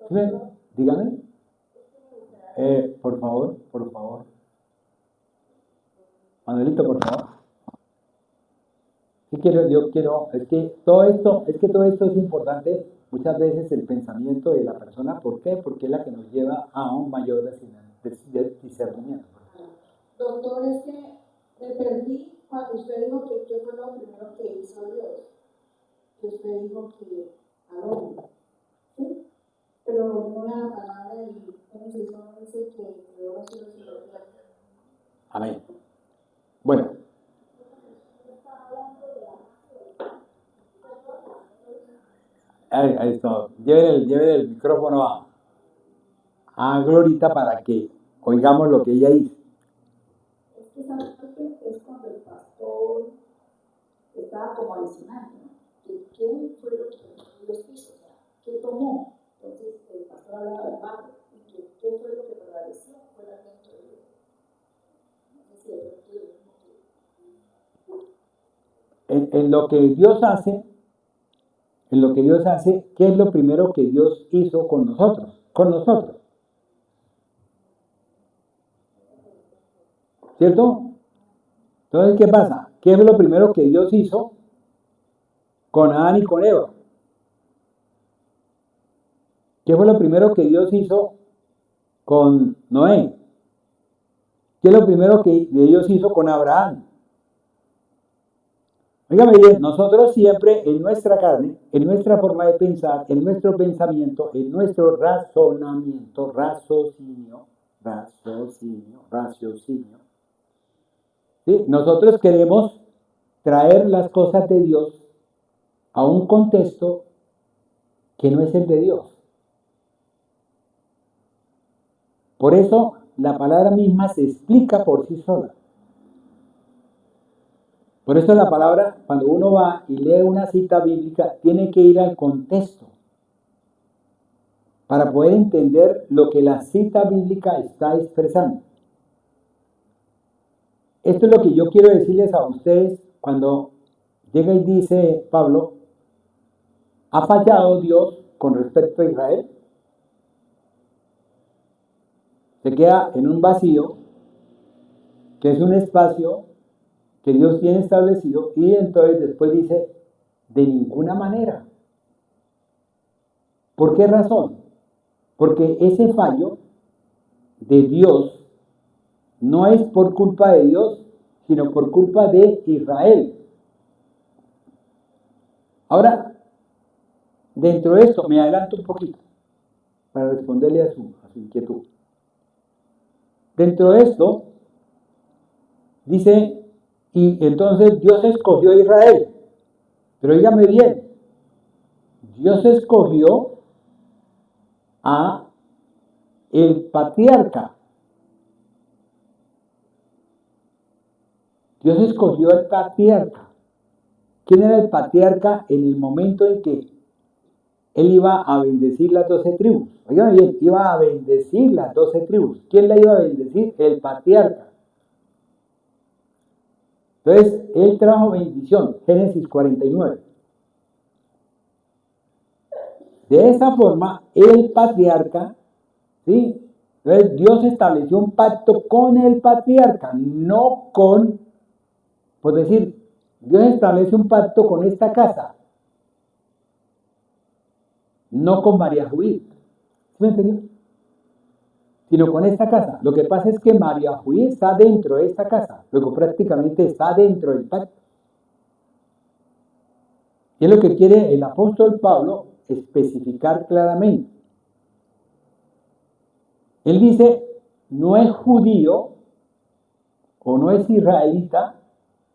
[SPEAKER 2] ¿Sí? Dígame. Por favor. Manuelito, por favor. ¿Qué quiero? Yo quiero, es que todo esto es importante, muchas veces el pensamiento de la persona. ¿Por qué? Porque es la que nos lleva a un mayor discernimiento.
[SPEAKER 5] Doctor, es que me perdí cuando usted dijo que qué fue lo primero que hizo Dios. Que usted dijo que al hombre, ¿sí? Pero en una palabra y en dice que creó los cielos y la tierra.
[SPEAKER 2] Amén. Bueno. Ahí está. Lleven el micrófono a Glorita para que Oigamos lo que ella dice.
[SPEAKER 5] Es que esa parte es cuando el pastor estaba como adicionando, ¿no? ¿Qué fue lo que Dios hizo? O sea, ¿qué tomó? Entonces el pastor hablaba del barro y que qué fue lo que prevaleció fue la dentro de Dios. No sé si de pronto yo
[SPEAKER 2] En lo que Dios hace, ¿qué es lo primero que Dios hizo con nosotros? Con nosotros. ¿Cierto? Entonces, ¿qué pasa? ¿Qué es lo primero que Dios hizo con Adán y con Eva? ¿Qué fue lo primero que Dios hizo con Noé? ¿Qué es lo primero que Dios hizo con Abraham? Óigame bien, nosotros siempre en nuestra carne, en nuestra forma de pensar, en nuestro pensamiento, en nuestro razonamiento, raciocinio, ¿sí? Nosotros queremos traer las cosas de Dios a un contexto que no es el de Dios. Por eso la palabra misma se explica por sí sola. Por eso la palabra, cuando uno va y lee una cita bíblica, tiene que ir al contexto para poder entender lo que la cita bíblica está expresando. Esto es lo que yo quiero decirles a ustedes cuando llega y dice Pablo, ¿ha fallado Dios con respecto a Israel? Se queda en un vacío, que es un espacio que Dios tiene establecido, y entonces después dice, de ninguna manera. ¿Por qué razón? Porque ese fallo de Dios no es por culpa de Dios, sino por culpa de Israel. Ahora, dentro de esto, me adelanto un poquito para responderle a su inquietud. Dentro de esto, dice, y entonces Dios escogió a Israel. Pero dígame bien, Dios escogió a el patriarca. Dios escogió al patriarca. ¿Quién era el patriarca en el momento en que él iba a bendecir las 12 tribus? Oigan bien, iba a bendecir las 12 tribus. ¿Quién la iba a bendecir? El patriarca. Entonces, él trajo bendición. Génesis 49. De esa forma, el patriarca, ¿sí? Entonces, Dios estableció un pacto con el patriarca, no con, por decir, Dios establece un pacto con esta casa, no con María Judith. ¿Sí me entendió? Sino con esta casa. Lo que pasa es que María Judith está dentro de esta casa, luego prácticamente está dentro del pacto. Y es lo que quiere el apóstol Pablo especificar claramente. Él dice, no es judío o no es israelita,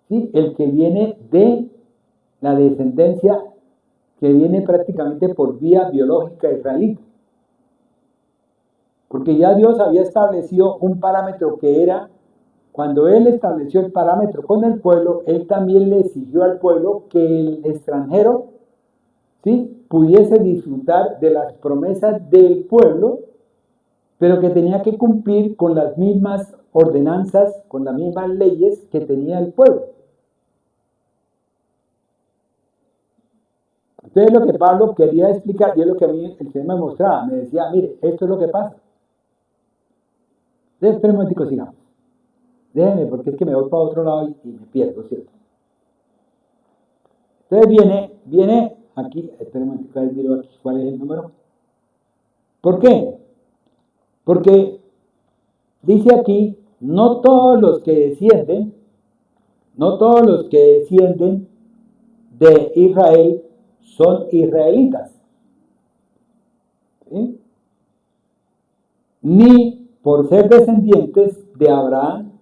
[SPEAKER 2] ¿sí? El que viene de la descendencia que viene prácticamente por vía biológica israelita. Porque ya Dios había establecido un parámetro que era, cuando Él estableció el parámetro con el pueblo, Él también le exigió al pueblo que el extranjero, ¿sí?, pudiese disfrutar de las promesas del pueblo, pero que tenía que cumplir con las mismas ordenanzas, con las mismas leyes que tenía el pueblo. Entonces lo que Pablo quería explicar, y es lo que a mí el Señor me mostraba, me decía, mire, esto es lo que pasa. Entonces, espera un momentico, sigamos. Déjenme, porque es que me voy para otro lado y me pierdo, ¿cierto? Entonces viene aquí, espera un momentico, ahí miro aquí cuál es el número. ¿Por qué? Porque dice aquí, no todos los que descienden de Israel son israelitas, ¿sí? Ni por ser descendientes de Abraham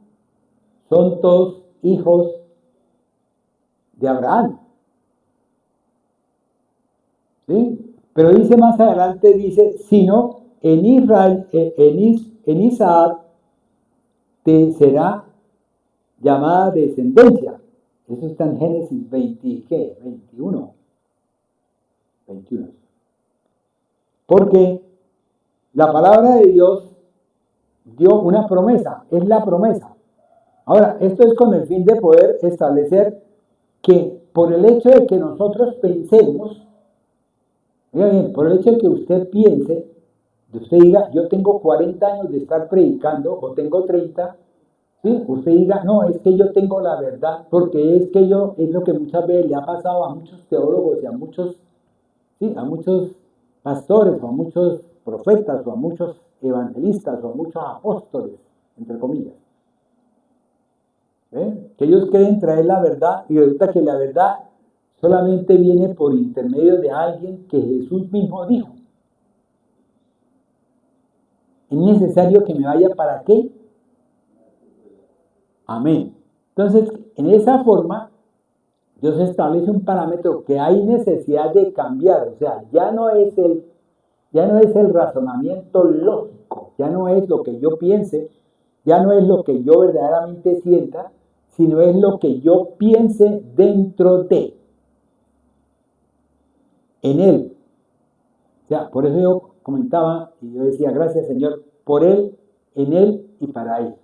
[SPEAKER 2] son todos hijos de Abraham, ¿sí? Pero dice más adelante, dice, sino en Israel, en Isaac te será llamada descendencia. Eso está en Génesis 20, ¿qué? 21. Porque la palabra de Dios dio una promesa, es la promesa. Ahora, esto es con el fin de poder establecer que por el hecho de que nosotros pensemos, oiga bien, por el hecho de que usted piense, de usted diga, yo tengo 40 años de estar predicando o tengo 30, ¿sí? Usted diga, no, es que yo tengo la verdad, porque es que yo, es lo que muchas veces le ha pasado a muchos teólogos y a muchos, ¿sí? A muchos pastores o a muchos profetas o a muchos evangelistas o a muchos apóstoles, entre comillas. Que ellos quieren traer la verdad y resulta que la verdad solamente viene por intermedio de alguien que Jesús mismo dijo. ¿Es necesario que me vaya para qué? Amén. Entonces, en esa forma, Dios establece un parámetro que hay necesidad de cambiar. O sea, ya no es el razonamiento lógico, ya no es lo que yo piense, ya no es lo que yo verdaderamente sienta, sino es lo que yo piense dentro de, en Él. O sea, por eso yo comentaba y yo decía, gracias Señor, por Él, en Él y para Él.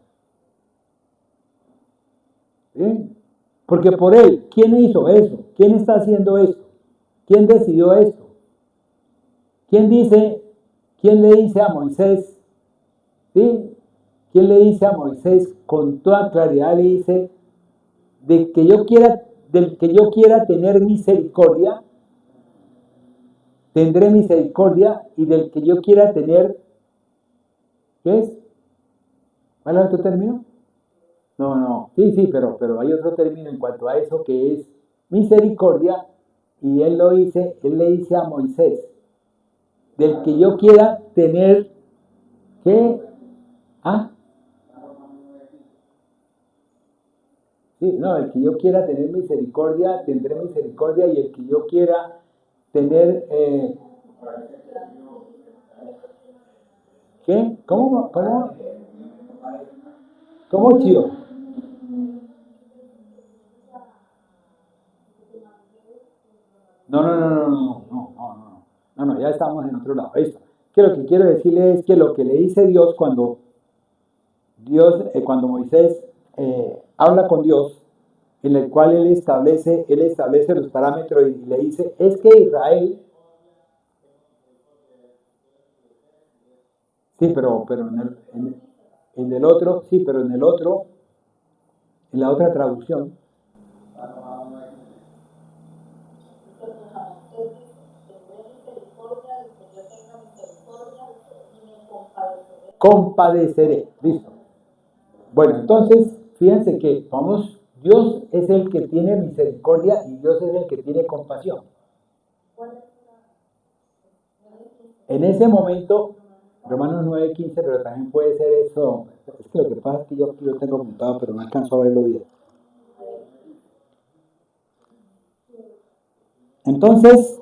[SPEAKER 2] ¿Sí? Porque por Él, ¿quién hizo eso? ¿Quién está haciendo esto? ¿Quién decidió esto? ¿Quién le dice a Moisés? ¿Sí? ¿Quién le dice a Moisés con toda claridad? Le dice, del que yo quiera tener misericordia, tendré misericordia, y del que yo quiera tener, ¿qué es? ¿Cuál es otro término? No, sí, pero hay otro término en cuanto a eso que es misericordia, y él le dice a Moisés, del que yo quiera tener, ¿qué? Sí, no, el que yo quiera tener misericordia, tendré misericordia, y el que yo quiera tener, ¿qué? ¿Cómo, Chio? No, ya estamos en otro lado. Esto. Que lo que quiero decirle es que lo que le dice Dios cuando Moisés habla con Dios, en el cual él establece los parámetros y le dice, es que Israel, sí, pero en el otro, sí, pero en la otra traducción, compadeceré, listo. Bueno, entonces, fíjense que Dios es el que tiene misericordia y Dios es el que tiene compasión. En ese momento, Romanos 9:15, pero también puede ser eso. Es que lo que pasa es que yo aquí lo tengo apuntado, pero no alcanzo a verlo bien. Entonces,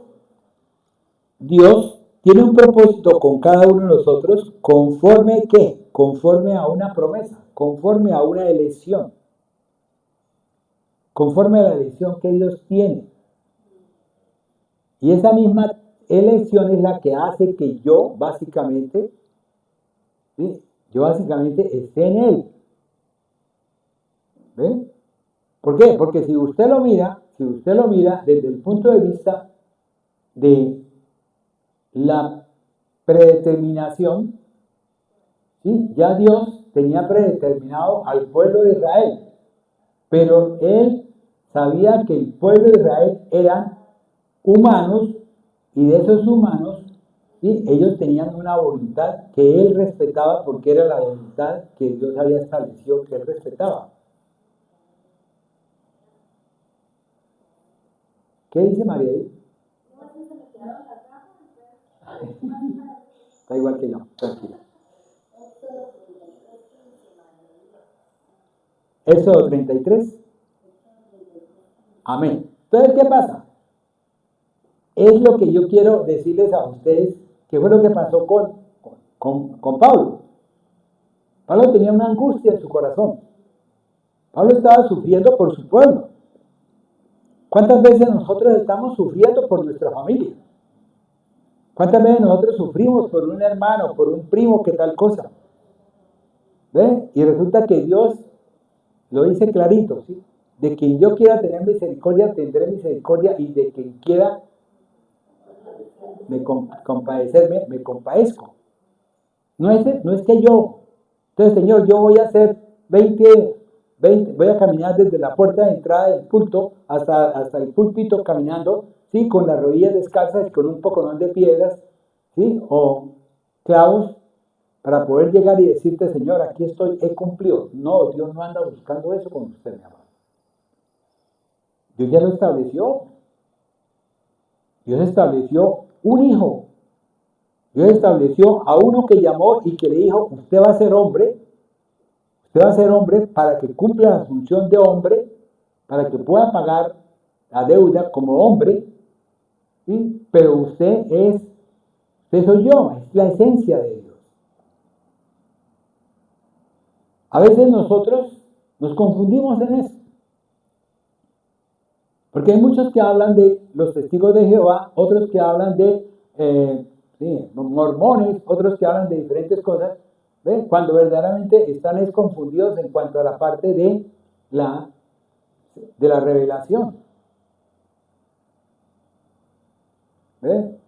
[SPEAKER 2] Dios tiene un propósito con cada uno de nosotros, conforme ¿qué? Conforme a una promesa, conforme a una elección, conforme a la elección que Dios tiene. Y esa misma elección es la que hace que yo básicamente esté en Él. ¿Ven? ¿Por qué? Porque si usted lo mira desde el punto de vista de la predeterminación, ¿sí? Ya Dios tenía predeterminado al pueblo de Israel, pero Él sabía que el pueblo de Israel eran humanos, y de esos humanos, ¿sí? Ellos tenían una voluntad que Él respetaba, porque era la voluntad que Dios había establecido que Él respetaba. ¿Qué dice María? Está igual que yo, tranquila. Éxodo 33. Amén. Entonces, ¿qué pasa? Es lo que yo quiero decirles a ustedes, que fue lo que pasó con Pablo. Pablo tenía una angustia en su corazón. Pablo estaba sufriendo por su pueblo. ¿Cuántas veces nosotros estamos sufriendo por nuestra familia? ¿Cuántas veces nosotros sufrimos por un hermano, por un primo, que tal cosa? ¿Ve? Y resulta que Dios lo dice clarito, ¿sí? De quien yo quiera tener misericordia, tendré misericordia, y de quien quiera compadecerme, me compadezco. No es que yo, entonces, Señor, yo voy a hacer 20, voy a caminar desde la puerta de entrada del culto hasta el púlpito caminando, ¿sí? Con las rodillas descalzas y con un poconón de piedras, ¿sí? O clavos, para poder llegar y decirte, Señor, aquí estoy, he cumplido. No, Dios no anda buscando eso con usted, mi amado. Dios ya lo estableció. Dios estableció un hijo. Dios estableció a uno que llamó y que le dijo, usted va a ser hombre para que cumpla la función de hombre, para que pueda pagar la deuda como hombre, ¿sí? Pero usted soy yo, es la esencia de Dios. A veces nosotros nos confundimos en eso. Porque hay muchos que hablan de los testigos de Jehová, otros que hablan de mormones, otros que hablan de diferentes cosas, ¿ven? Cuando verdaderamente están confundidos en cuanto a la parte de la revelación. ¿Ven?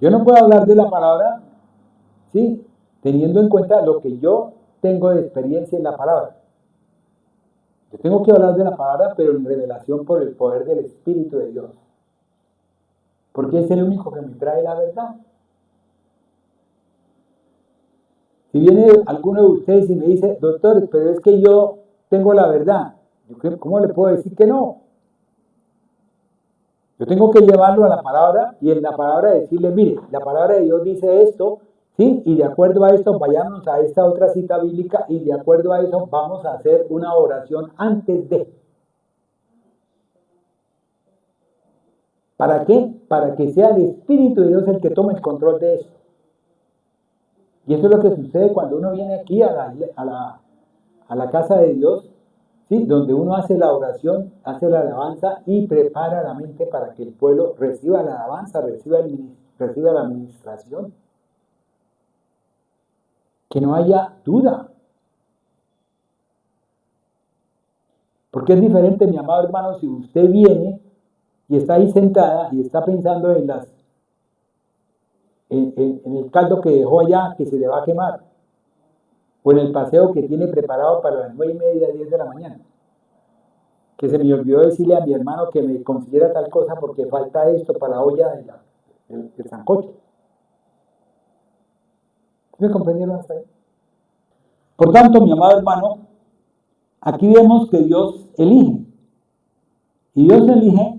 [SPEAKER 2] Yo no puedo hablar de la palabra, ¿sí? Teniendo en cuenta lo que yo tengo de experiencia en la palabra. Yo tengo que hablar de la palabra, pero en revelación por el poder del Espíritu de Dios. Porque es el único que me trae la verdad. Si viene alguno de ustedes y me dice, doctor, pero es que yo tengo la verdad, ¿cómo le puedo decir que no? Yo tengo que llevarlo a la palabra y en la palabra decirle, mire, la palabra de Dios dice esto, ¿sí? Y de acuerdo a esto vayamos a esta otra cita bíblica y de acuerdo a eso vamos a hacer una oración antes de. ¿Para qué? Para que sea el Espíritu de Dios el que tome el control de esto. Y eso es lo que sucede cuando uno viene aquí a la casa de Dios, ¿sí? Donde uno hace la oración, hace la alabanza y prepara la mente para que el pueblo reciba la alabanza, reciba la administración. Que no haya duda. Porque es diferente, mi amado hermano, si usted viene y está ahí sentada y está pensando en el caldo que dejó allá, que se le va a quemar, o en el paseo que tiene preparado para las 9:30, 10 de la mañana, que se me olvidó decirle a mi hermano que me consiguiera tal cosa porque falta esto para la olla del sancocho. ¿Me comprendieron hasta ahí? Por tanto, mi amado hermano, aquí vemos que Dios elige. Y Dios elige,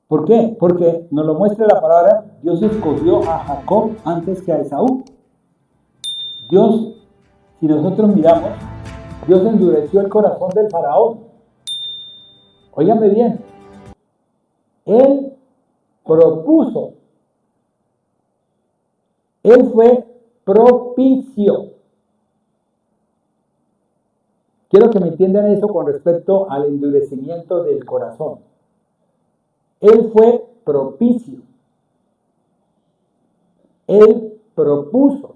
[SPEAKER 2] ¿por qué? Porque nos lo muestra la palabra, Dios escogió a Jacob antes que a Esaú. Dios, si nosotros miramos, Dios endureció el corazón del faraón. Óigame bien, Él propuso, Él fue propicio. Quiero que me entiendan eso con respecto al endurecimiento del corazón. Él fue propicio. Él propuso.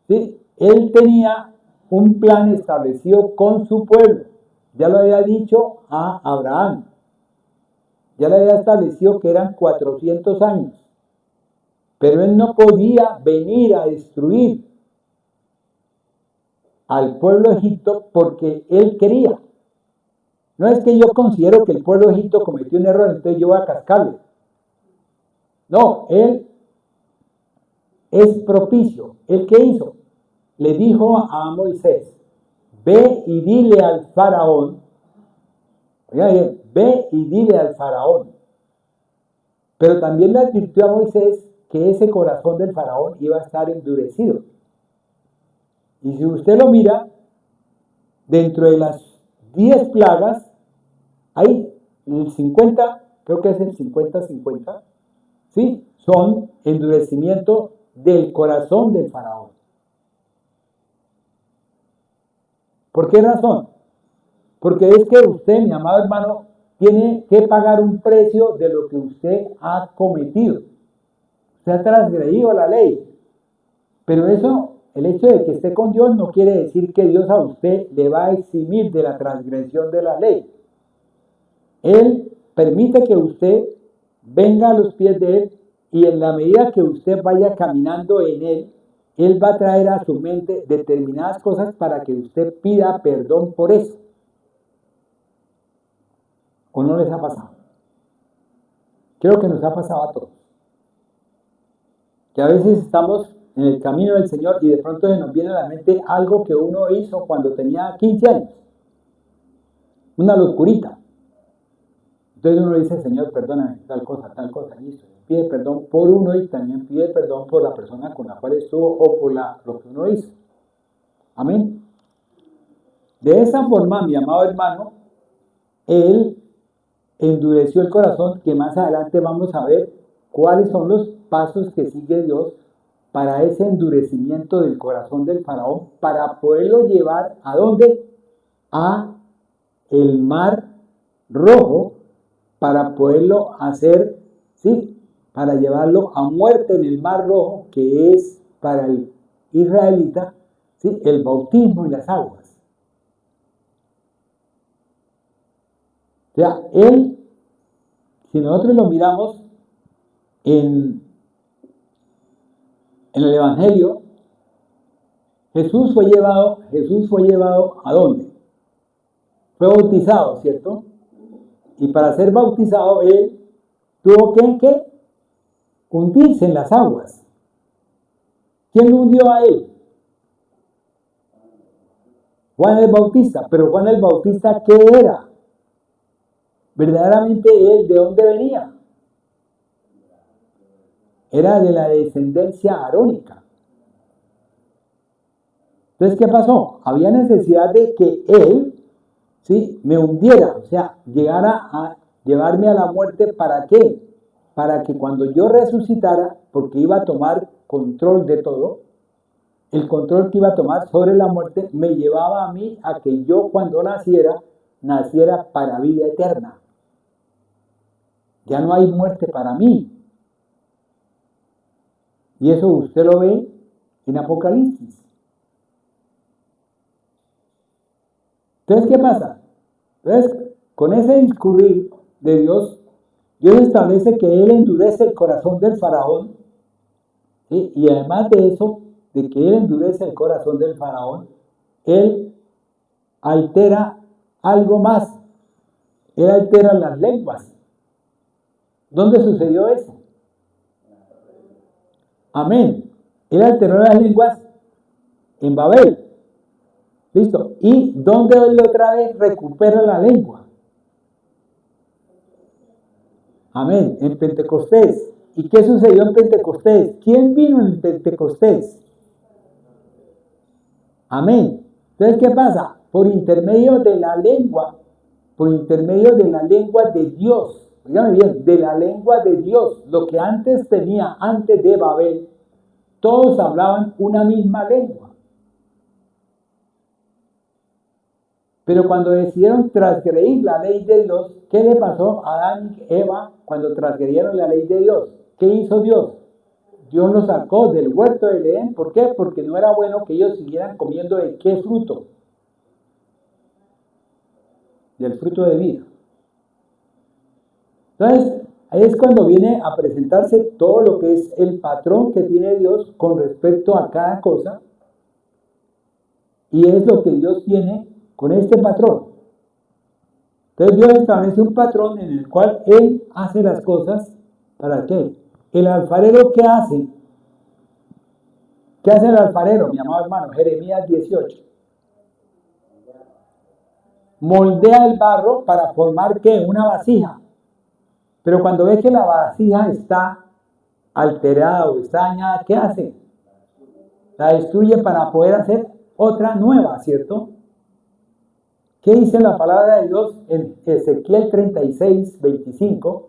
[SPEAKER 2] ¿Sí? Él tenía un plan establecido con su pueblo. Ya lo había dicho a Abraham. Ya le había establecido que eran 400 años. Pero él no podía venir a destruir al pueblo de Egipto porque él quería. No es que yo considero que el pueblo de Egipto cometió un error, entonces yo voy a cascarle. No, él es propicio. ¿Él qué hizo? Le dijo a Moisés, ve y dile al faraón, oiga bien, ve y dile al faraón. Pero también le advirtió a Moisés que ese corazón del faraón iba a estar endurecido. Y si usted lo mira, dentro de las 10 plagas, hay el 50, creo que es el 50-50, ¿sí? Son endurecimiento del corazón del faraón. ¿Por qué razón? Porque es que usted, mi amado hermano, tiene que pagar un precio de lo que usted ha cometido. Usted ha transgredido la ley. Pero eso, el hecho de que esté con Dios no quiere decir que Dios a usted le va a eximir de la transgresión de la ley. Él permite que usted venga a los pies de Él y en la medida que usted vaya caminando en Él, Él va a traer a su mente determinadas cosas para que usted pida perdón por eso. ¿O no les ha pasado? Creo que nos ha pasado a todos. Que a veces estamos en el camino del Señor y de pronto se nos viene a la mente algo que uno hizo cuando tenía 15 años. Una locurita. Entonces uno dice, Señor, perdóname, tal cosa, listo. Pide perdón por uno y también pide perdón por la persona con la cual estuvo o por lo que uno hizo. Amén. De esa forma, mi amado hermano, Él endureció el corazón, que más adelante vamos a ver cuáles son los pasos que sigue Dios para ese endurecimiento del corazón del faraón, para poderlo llevar ¿a dónde? A el mar rojo, para poderlo hacer, ¿sí? Para llevarlo a muerte en el mar rojo, que es para el israelita, ¿sí? El bautismo y las aguas. O sea, él, si nosotros lo miramos en el Evangelio, Jesús fue llevado ¿a dónde? Fue bautizado, ¿cierto? Y para ser bautizado, él tuvo que hundirse en las aguas. ¿Quién lo hundió a él? Juan el Bautista. Pero Juan el Bautista, ¿qué era? Verdaderamente él, ¿de dónde venía? Era de la descendencia arónica. Entonces, ¿qué pasó? Había necesidad de que él, ¿sí?, me hundiera, o sea, llegara a llevarme a la muerte. ¿Para qué? Para que cuando yo resucitara, porque iba a tomar control de todo, el control que iba a tomar sobre la muerte me llevaba a mí a que yo cuando naciera para vida eterna. Ya no hay muerte para mí. Y eso usted lo ve en Apocalipsis. Entonces, ¿qué pasa? Entonces, con ese discurrir de Dios, Dios establece que Él endurece el corazón del faraón, ¿sí? Y además de eso, de que Él endurece el corazón del faraón, Él altera algo más. Él altera las lenguas. ¿Dónde sucedió eso? Amén. Él alteró las lenguas en Babel. ¿Listo? ¿Y dónde él otra vez recupera la lengua? Amén. En Pentecostés. ¿Y qué sucedió en Pentecostés? ¿Quién vino en Pentecostés? Amén. Entonces, ¿qué pasa? Por intermedio de la lengua de Dios. Dígame bien, de la lengua de Dios. Lo que antes tenía, antes de Babel, todos hablaban una misma lengua. Pero cuando decidieron transgredir la ley de Dios, ¿qué le pasó a Adán y Eva cuando transgredieron la ley de Dios? ¿Qué hizo Dios? Dios los sacó del huerto del Edén. ¿Por qué? Porque no era bueno que ellos siguieran comiendo ¿de qué fruto? Del fruto de vida. Entonces, ahí es cuando viene a presentarse todo lo que es el patrón que tiene Dios con respecto a cada cosa. Y es lo que Dios tiene con este patrón. Entonces Dios establece un patrón en el cual Él hace las cosas. ¿Para qué? El alfarero, ¿qué hace? ¿Qué hace el alfarero, mi amado hermano? Jeremías 18. Moldea el barro para formar, ¿qué? Una vasija. Pero cuando ve que la vasija está alterada o está dañada, ¿qué hace? La destruye para poder hacer otra nueva, ¿cierto? ¿Qué dice la palabra de Dios en Ezequiel 36, 25?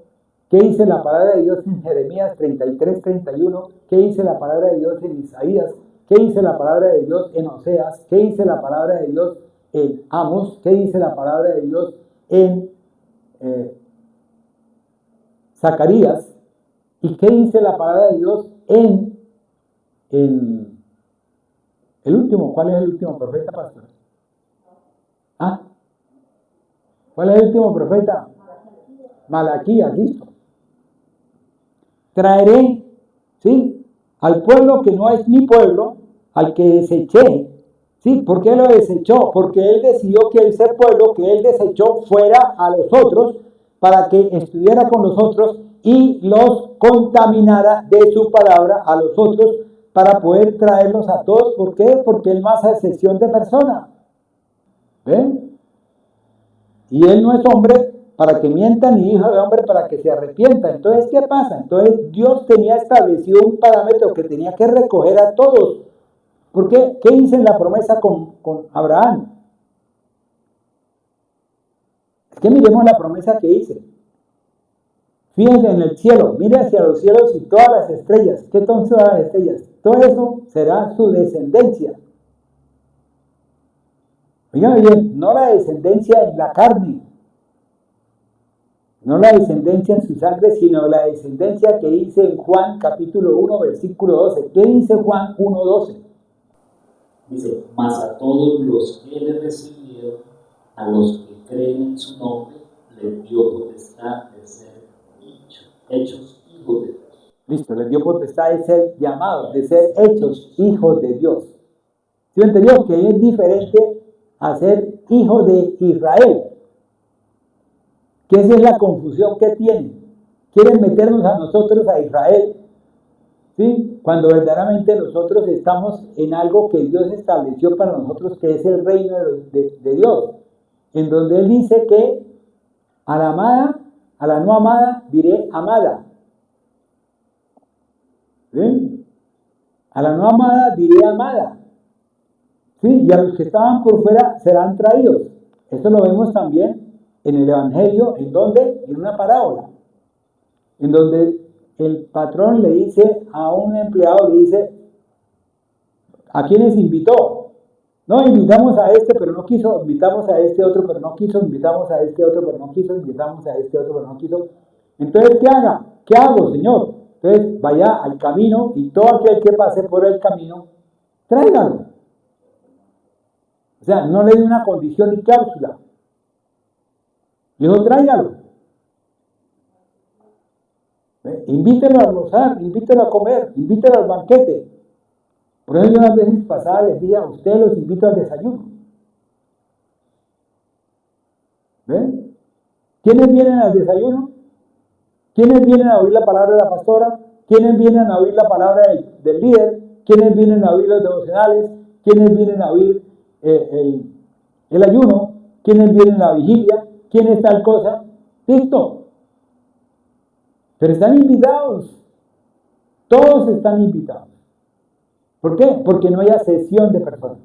[SPEAKER 2] ¿Qué dice la palabra de Dios en Jeremías 33, 31? ¿Qué dice la palabra de Dios en Isaías? ¿Qué dice la palabra de Dios en Oseas? ¿Qué dice la palabra de Dios en Amos, qué dice la palabra de Dios en Zacarías, y qué dice la palabra de Dios en el último. ¿Cuál es el último profeta, pastor? ¿Ah? ¿Cuál es el último profeta? Malaquías, listo. Traeré, ¿sí?, al pueblo que no es mi pueblo, al que deseché. ¿Sí? ¿Por qué lo desechó? Porque él decidió que ese pueblo que él desechó fuera a los otros para que estuviera con los otros y los contaminara de su palabra a los otros para poder traerlos a todos. ¿Por qué? Porque él no hace excepción de persona. ¿Ven? Y él no es hombre para que mienta, ni hijo de hombre para que se arrepienta. Entonces, ¿qué pasa? Entonces, Dios tenía establecido un parámetro que tenía que recoger a todos. ¿Por qué? ¿Qué dice en la promesa con Abraham? Es que miremos la promesa que hice. Fíjense en el cielo, mire hacia los cielos y todas las estrellas. ¿Qué son todas las estrellas? Todo eso será su descendencia. Oigan bien, no la descendencia en la carne, no la descendencia en su sangre, sino la descendencia que dice en Juan capítulo 1, versículo 12. ¿Qué dice Juan 1, 12?
[SPEAKER 4] Dice, mas a todos los que le recibieron, a los que creen en su nombre, les dio potestad de ser hechos hijos de Dios.
[SPEAKER 2] Listo, les dio potestad de ser llamados, de ser hechos hijos de Dios. ¿Sí me entendió? Que es diferente a ser hijo de Israel. Que esa es la confusión que tienen. Quieren meternos a nosotros a Israel, ¿sí?, cuando verdaderamente nosotros estamos en algo que Dios estableció para nosotros, que es el reino de Dios, en donde Él dice que a la amada, a la no amada, diré amada. ¿Ven? A la no amada diré amada. ¿Sí? Y a los que estaban por fuera serán traídos. Esto lo vemos también en el Evangelio, ¿en dónde? En una parábola, en donde el patrón le dice a un empleado, le dice, ¿a quiénes invitó? No, invitamos a este, pero no quiso, invitamos a este otro, pero no quiso, invitamos a este otro, pero no quiso, invitamos a este otro, pero no quiso. Entonces, ¿qué haga? ¿Qué hago, Señor? Entonces, vaya al camino y todo aquel que pase por el camino, tráigalo. O sea, no le dé una condición ni cláusula. Le dijo, tráigalo. Invítelo a almorzar, invítelo a comer, invítelo al banquete. Por eso yo unas veces pasadas les dije a ustedes, los invito al desayuno. ¿Ven? ¿Quiénes vienen al desayuno? ¿Quiénes vienen a oír la palabra de la pastora? ¿Quiénes vienen a oír la palabra del líder? ¿Quiénes vienen a oír los devocionales? ¿Quiénes vienen a oír el ayuno? ¿Quiénes vienen a la vigilia? ¿Quién es tal cosa? Listo. Pero están invitados. Todos están invitados. ¿Por qué? Porque no hay acepción de personas.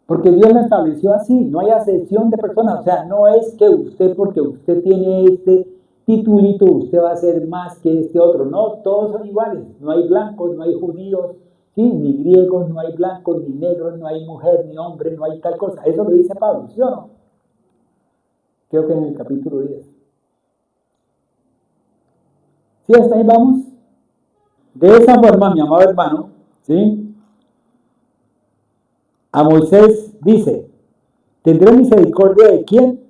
[SPEAKER 2] Porque Dios lo estableció así. No hay acepción de personas. O sea, no es que usted, porque usted tiene este titulito, usted va a ser más que este otro. No, todos son iguales. No hay blancos, no hay judíos, ¿sí?, ni griegos, no hay blancos, ni negros, no hay mujer, ni hombre, no hay tal cosa. Eso lo dice Pablo, ¿sí o no? Creo que en el capítulo 10. ¿Sí? ¿Hasta ahí vamos? De esa forma, mi amado hermano, ¿sí?, a Moisés dice, ¿tendré misericordia de quién?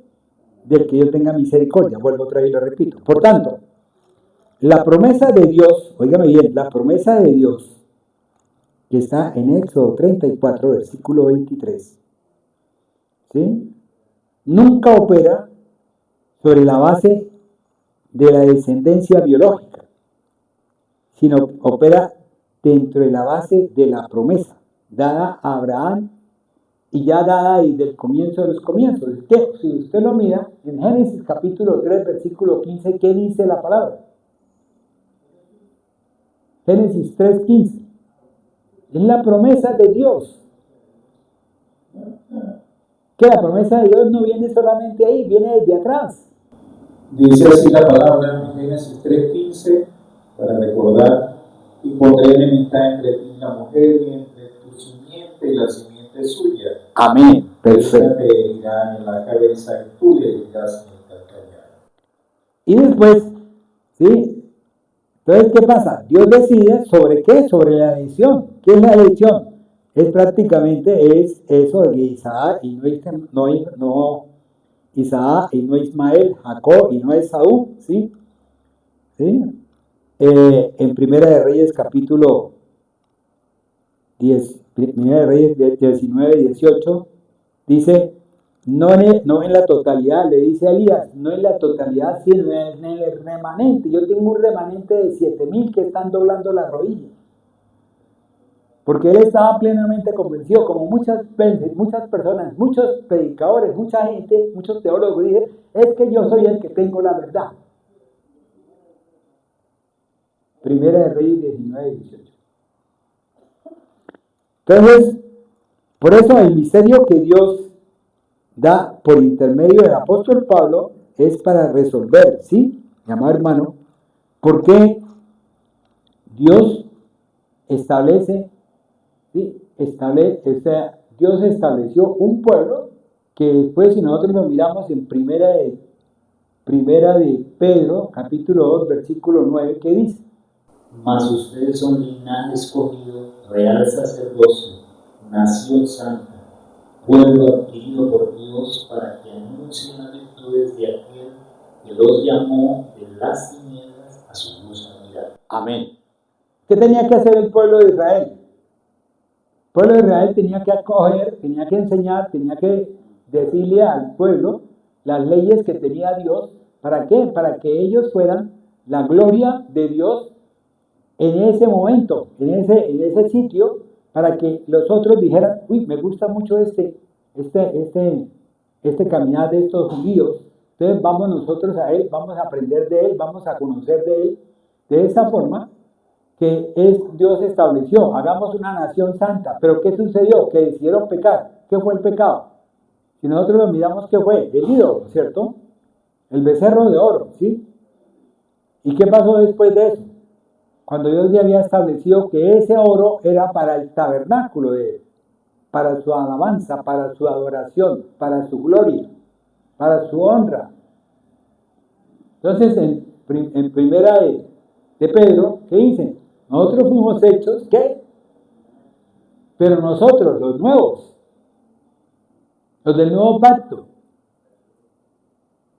[SPEAKER 2] Del que yo tenga misericordia. Vuelvo otra vez y lo repito. Por tanto, la promesa de Dios, óigame bien, la promesa de Dios, que está en Éxodo 34, versículo 23, ¿sí?, nunca opera sobre la base de la descendencia biológica, sino opera dentro de la base de la promesa dada a Abraham y ya dada desde el comienzo de los comienzos. Es que, si usted lo mira, en Génesis capítulo 3, versículo 15, ¿qué dice la palabra? Génesis 3, 15. Es la promesa de Dios. Que la promesa de Dios no viene solamente ahí, viene desde atrás.
[SPEAKER 3] Dice así la palabra en Génesis 3:15, para recordar, y pondré enemistad entre ti y la mujer, y entre tu simiente y la simiente es suya.
[SPEAKER 2] Amén.
[SPEAKER 3] Esta
[SPEAKER 2] Perfecto.
[SPEAKER 3] te herirá en la cabeza y tú le herirás en el calcañar.
[SPEAKER 2] Y después, ¿sí? Entonces, ¿qué pasa? Dios decide sobre qué, sobre la elección. ¿Qué es la elección? Es prácticamente es eso de Isaac y no Isaac y no Ismael, Jacob y no Esaú, ¿sí? ¿Sí? En Primera de Reyes capítulo 10, Primera de Reyes 19 y 18, dice, no en la totalidad, le dice a Elías, no en la totalidad, sino en el remanente. Yo tengo un remanente de 7,000 que están doblando la rodilla. Porque él estaba plenamente convencido, como muchas veces, muchas personas, muchos predicadores, mucha gente, muchos teólogos dicen, es que yo soy el que tengo la verdad. Primera de Reyes 19 y 18. Entonces, por eso el misterio que Dios da por intermedio del apóstol Pablo es para resolver, ¿sí? Mi amado hermano, ¿por qué Dios establece, ¿sí? Dios estableció un pueblo que después, si nosotros lo miramos en primera de Pedro, capítulo 2, versículo 9, ¿qué dice?
[SPEAKER 4] Mas ustedes son linaje escogido, real sacerdocio, nación santa, pueblo adquirido por Dios para que anuncien las virtudes de aquel que los llamó de las tinieblas a su luz admirable.
[SPEAKER 2] Amén. ¿Qué tenía que hacer el pueblo de Israel? El pueblo de Israel tenía que acoger, tenía que enseñar, tenía que decirle al pueblo las leyes que tenía Dios. ¿Para qué? Para que ellos fueran la gloria de Dios en ese momento, en ese sitio, para que los otros dijeran, uy, me gusta mucho este caminar de estos judíos, entonces vamos nosotros a él, vamos a aprender de él, vamos a conocer de él, de esa forma que Dios estableció, hagamos una nación santa. Pero ¿qué sucedió? Que decidieron pecar. ¿Qué fue el pecado? Si nosotros lo miramos, ¿qué fue? El ídolo, ¿cierto? El becerro de oro, ¿sí? ¿Y qué pasó después de eso? Cuando Dios ya había establecido que ese oro era para el tabernáculo de él, para su alabanza, para su adoración, para su gloria, para su honra. Entonces, en primera de Pedro, ¿qué dice? Nosotros fuimos hechos, ¿qué? Pero nosotros, los nuevos, los del nuevo pacto,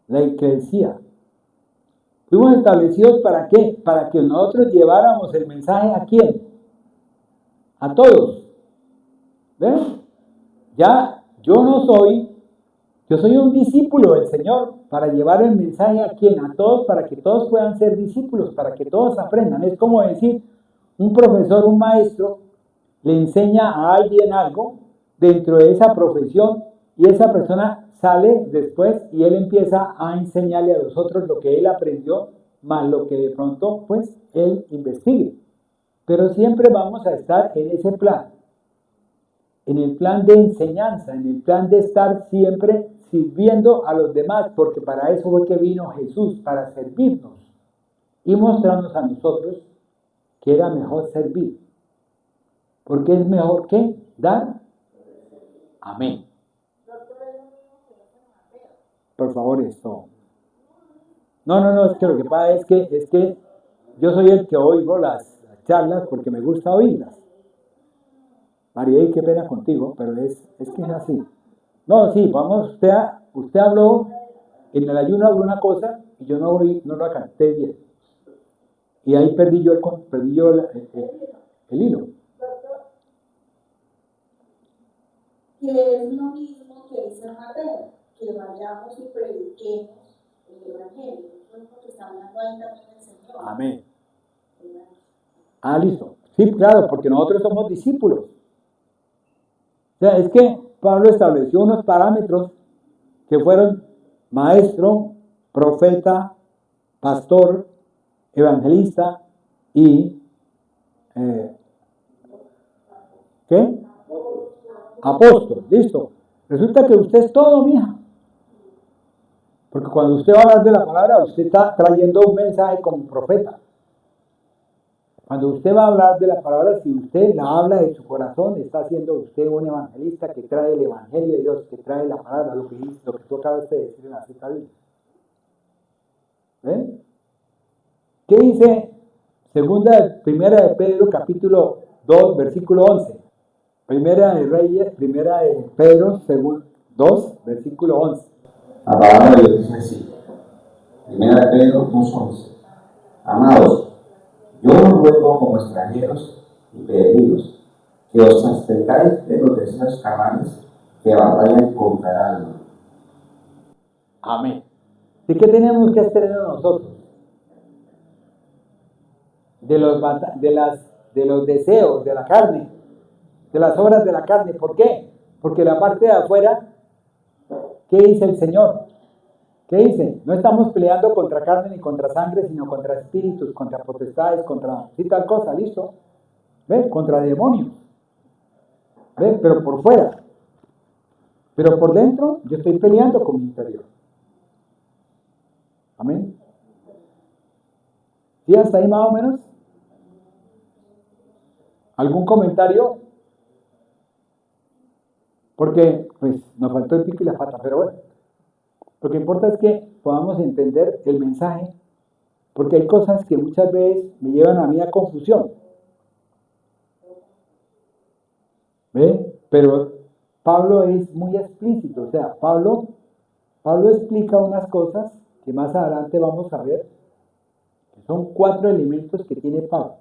[SPEAKER 2] la iglesia, fuimos establecidos ¿para qué? Para que nosotros lleváramos el mensaje ¿a quién? A todos. ¿Ven? Ya yo soy un discípulo del Señor para llevar el mensaje ¿a quién? A todos, para que todos puedan ser discípulos, para que todos aprendan. Es como decir, un profesor, un maestro, le enseña a alguien algo dentro de esa profesión y esa persona sale después y él empieza a enseñarle a los otros lo que él aprendió, más lo que de pronto pues él investigue. Pero siempre vamos a estar en ese plan, en el plan de enseñanza, en el plan de estar siempre sirviendo a los demás, porque para eso fue que vino Jesús, para servirnos y mostrarnos a nosotros que era mejor servir. Porque es mejor que dar. Amén. Por favor, esto. No, es que lo que pasa es que yo soy el que oigo las charlas porque me gusta oírlas. María, qué pena contigo, pero es que es así. No, sí, vamos, usted habló, en el ayuno habló una cosa y yo no la capté bien. Y ahí perdí yo el hilo.
[SPEAKER 5] Que es lo mismo que dice Mateo, que vayamos y prediquemos el Evangelio. Eso es lo que está hablando ahí también el Señor.
[SPEAKER 2] Amén. Listo. Sí, claro, porque nosotros somos discípulos. O sea, es que Pablo estableció unos parámetros que fueron maestro, profeta, pastor, evangelista y ¿qué? Apóstol, listo. Resulta que usted es todo, mija. Porque cuando usted va a hablar de la palabra, usted está trayendo un mensaje como profeta. Cuando usted va a hablar de la palabra, si usted la habla de su corazón, está siendo usted un evangelista que trae el evangelio de Dios, que trae la palabra, lo que tú acabas de decir en la cita bíblica. ¿Ven? ¿Qué dice primera de Pedro, capítulo 2, versículo 11? Primera de Pedro, 2, versículo 11.
[SPEAKER 6] La palabra de Dios dice así. Primera de Pedro 2:11. Amados, yo os ruego como extranjeros y peregrinos que os abstengáis de los deseos carnales que batallan contra el alma.
[SPEAKER 2] Amén. ¿De qué tenemos que abstenernos nosotros? De los deseos de la carne, de las obras de la carne. ¿Por qué? Porque la parte de afuera, ¿qué dice el Señor? ¿Qué dice? No estamos peleando contra carne ni contra sangre, sino contra espíritus, contra potestades, contra sí, tal cosa, ¿listo? ¿Ves? Contra demonios. ¿Ves? Pero por fuera. Pero por dentro, yo estoy peleando con mi interior. Amén. ¿Sí? ¿Hasta ahí más o menos? ¿Algún comentario? Porque, pues, nos faltó el pico y la pata, pero bueno. Lo que importa es que podamos entender el mensaje, porque hay cosas que muchas veces me llevan a mí a confusión. ¿Ve? Pero Pablo es muy explícito, o sea, Pablo explica unas cosas que más adelante vamos a ver, que son 4 elementos que tiene Pablo.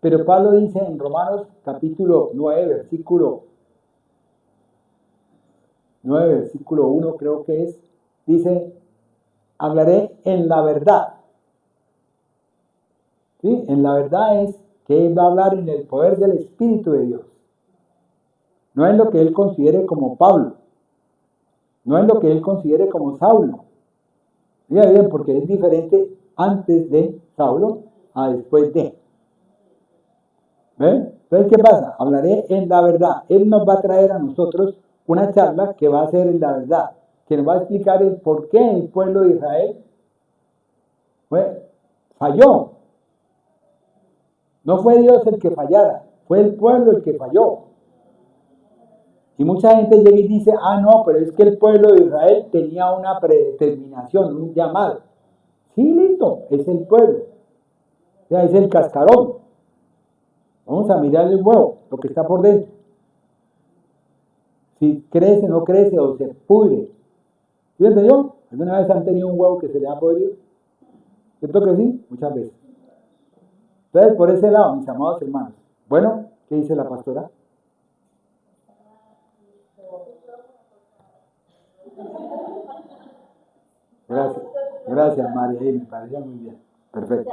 [SPEAKER 2] Pero Pablo dice en Romanos capítulo 9, versículo 1, creo que es, dice, hablaré en la verdad. ¿Sí? En la verdad es que él va a hablar en el poder del Espíritu de Dios. No es lo que él considere como Pablo. No es lo que él considere como Saulo. Mira bien, porque es diferente antes de Saulo a después de. ¿Ven? Entonces, ¿qué pasa? Hablaré en la verdad. Él nos va a traer a nosotros una charla que va a ser en la verdad, que nos va a explicar el por qué el pueblo de Israel falló. No fue Dios el que fallara, fue el pueblo el que falló. Y mucha gente llega y dice, no, pero es que el pueblo de Israel tenía una predeterminación, un llamado. Sí, listo, es el pueblo. O sea, es el cascarón. Vamos a mirar el huevo, lo que está por dentro. Si crece, no crece o se pudre. ¿Sí me entendió? ¿Alguna vez han tenido un huevo que se le ha podrido? ¿Cierto que sí? Muchas veces. Entonces, por ese lado, mis amados hermanos. Bueno, ¿qué dice la pastora? Gracias, María. Me pareció muy bien. Perfecto.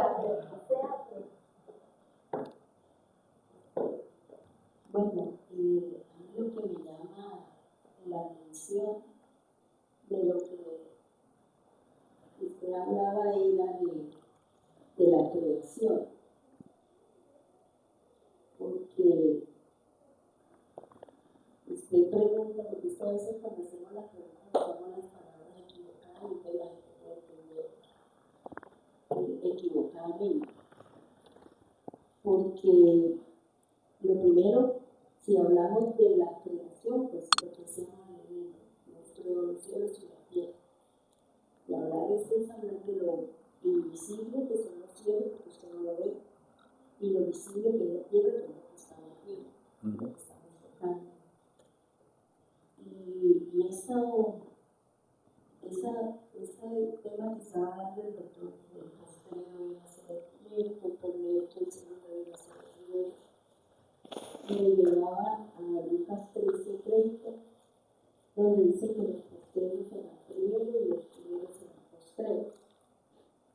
[SPEAKER 5] Bueno, lo que me llama la atención de lo que usted hablaba era de la creación, porque usted pregunta, porque esto a veces cuando hacemos la pregunta usamos las palabras equivocadas y entonces la gente puede entender equivocadamente, porque lo primero, si hablamos de la creación, pues lo que se llama nuestros cielos y la tierra. Y hablar es hablar de lo invisible que son los cielos, porque usted no lo ve, y lo visible que es la tierra, que es lo que estamos viendo, lo que estamos tocando. Y ese tema que estaba hablando el doctor, el pastor de hacer el componer que el Señor debe hacer primero, me llevaba a Lucas 13:30, donde dice que los postreros serán primeros y los primeros serán postreros.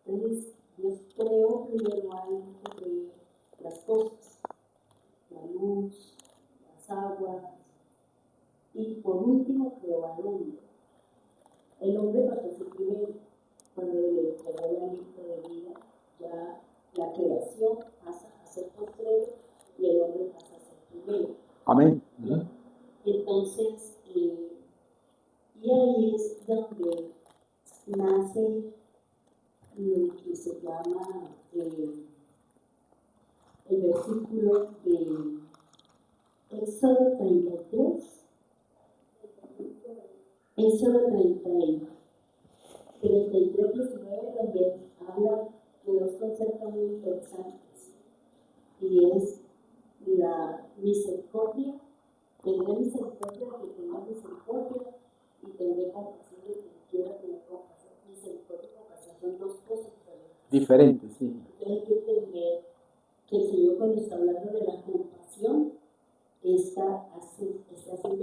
[SPEAKER 5] Entonces, Dios creó primero algo que creó las cosas, la luz, las aguas, y por último creó al hombre. El hombre pasó a ser primero. Cuando le entregó el aliento de vida, ya la creación pasa a ser postrero y el hombre pasa a ser primero.
[SPEAKER 2] Amén.
[SPEAKER 5] Entonces, y ahí es donde nace lo que se llama
[SPEAKER 7] el versículo de Éxodo 33, Éxodo 33, 19, donde habla de dos conceptos muy interesantes, y es la misericordia, tendré misericordia de que tenga misericordia, y tendré compasión de que quiera tener compasión. Misericordia y compasión son dos cosas
[SPEAKER 2] Diferentes, sí.
[SPEAKER 7] hay que entender que el Señor, cuando está hablando de la compasión, está haciendo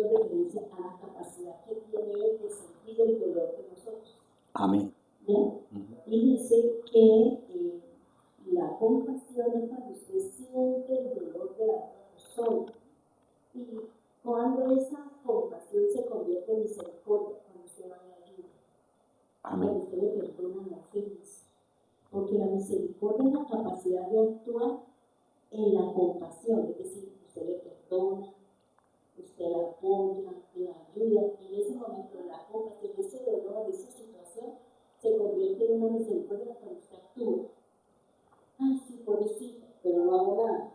[SPEAKER 7] referencia a la capacidad que tiene Él de sentir el dolor de nosotros.
[SPEAKER 2] Amén.
[SPEAKER 7] ¿Ya? Y dice que la compasión es cuando usted siente el dolor de la otra persona. Y cuando esa compasión se convierte en misericordia, cuando usted va a la ayuda, cuando usted le perdona la ofensa. Porque la misericordia es la capacidad de actuar en la compasión, es decir, usted le perdona, usted la apoya, la ayuda. En ese momento, la compasión, ese dolor, esa situación, se convierte en una misericordia cuando usted actúa. Ay, sí, pobrecito, pero no hago nada.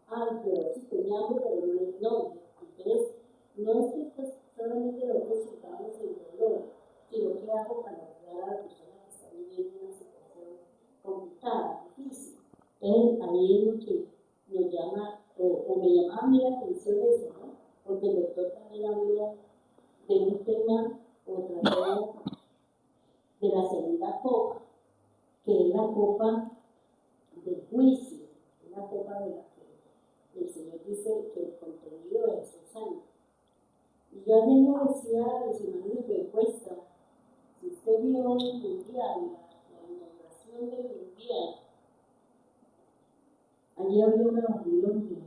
[SPEAKER 7] Ay, pero sí, tenía hambre, pero no. Entonces, no es que esto solamente nosotros sintamos el dolor, sino que hago para ayudar a la persona que está viviendo una situación complicada, difícil. Entonces, ahí es lo que nos llama, o me llamaba a mí la atención eso, ¿no? Porque el doctor también habló de un tema, o trató de la segunda copa, que es la copa del juicio, es la copa de la que el Señor dice que el contenido es su sangre. Y yo ayer le decía a los hermanos de Propuesta, si usted vio el mundial, la inauguración del mundial, allí había una Babilonia,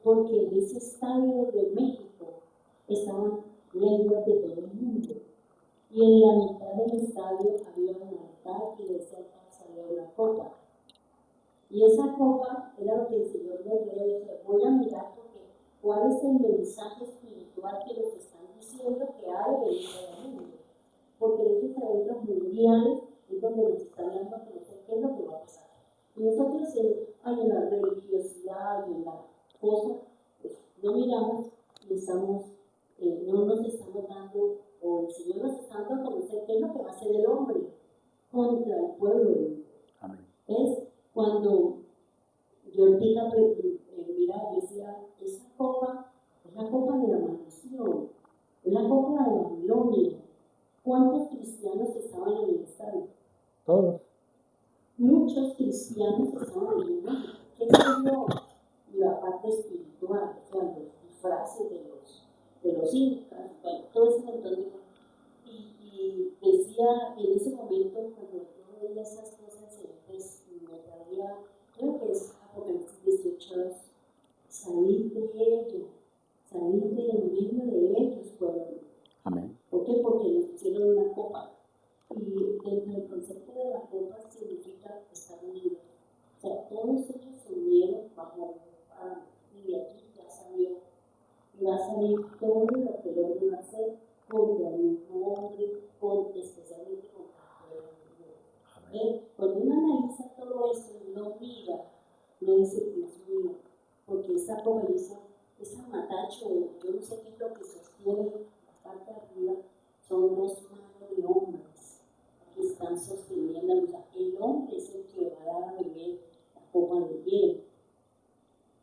[SPEAKER 7] porque en ese estadio de México estaban lenguas de todo el mundo. Y en la mitad del estadio había un altar y de ese altar salía una copa. Y esa copa era lo que el Señor me decía, voy a mirar porque cuál es el mensaje espiritual que nos están diciendo que hay en el mundo. Porque en estos eventos mundiales es donde nos están dando a conocer qué es lo que va a pasar. Y nosotros en la religiosidad y en la cosa, pues, no miramos y no nos estamos dando, o el Señor nos está dando a conocer qué es lo que va a hacer el hombre contra el pueblo.
[SPEAKER 2] Amén.
[SPEAKER 7] Es cuando yo mira, decía, esa copa es la copa de la maldición, es la copa de Babilonia. ¿Cuántos cristianos estaban en el estadio?
[SPEAKER 2] Todos.
[SPEAKER 7] Muchos cristianos estaban en el estadio. ¿Qué sirvió? La parte espiritual, o sea, los disfraces de los incas, bueno, todo ese montón de cosas. Y decía, en ese momento, cuando yo veía esas cosas, me traía, creo que es Apocalipsis 18, salir de ellos, salir de en medio de ellos, pueblo.
[SPEAKER 2] Amén.
[SPEAKER 7] ¿Por qué? Porque nos pusieron una copa. Y dentro del concepto de la copa significa estar unidos. O sea, todos ellos se unieron bajo y de aquí ya salió. Y va a salir todo lo que el hombre va a hacer contra el mismo hombre, especialmente contra el pueblo. Cuando uno analiza todo eso, no mira, no dice Dios mío, porque esa pobreza, esa matacho, yo no sé qué es lo que sostiene la parte de arriba, son dos manos de hombres que están sosteniendo la vida. El hombre es el que va a dar a beber la copa de hielo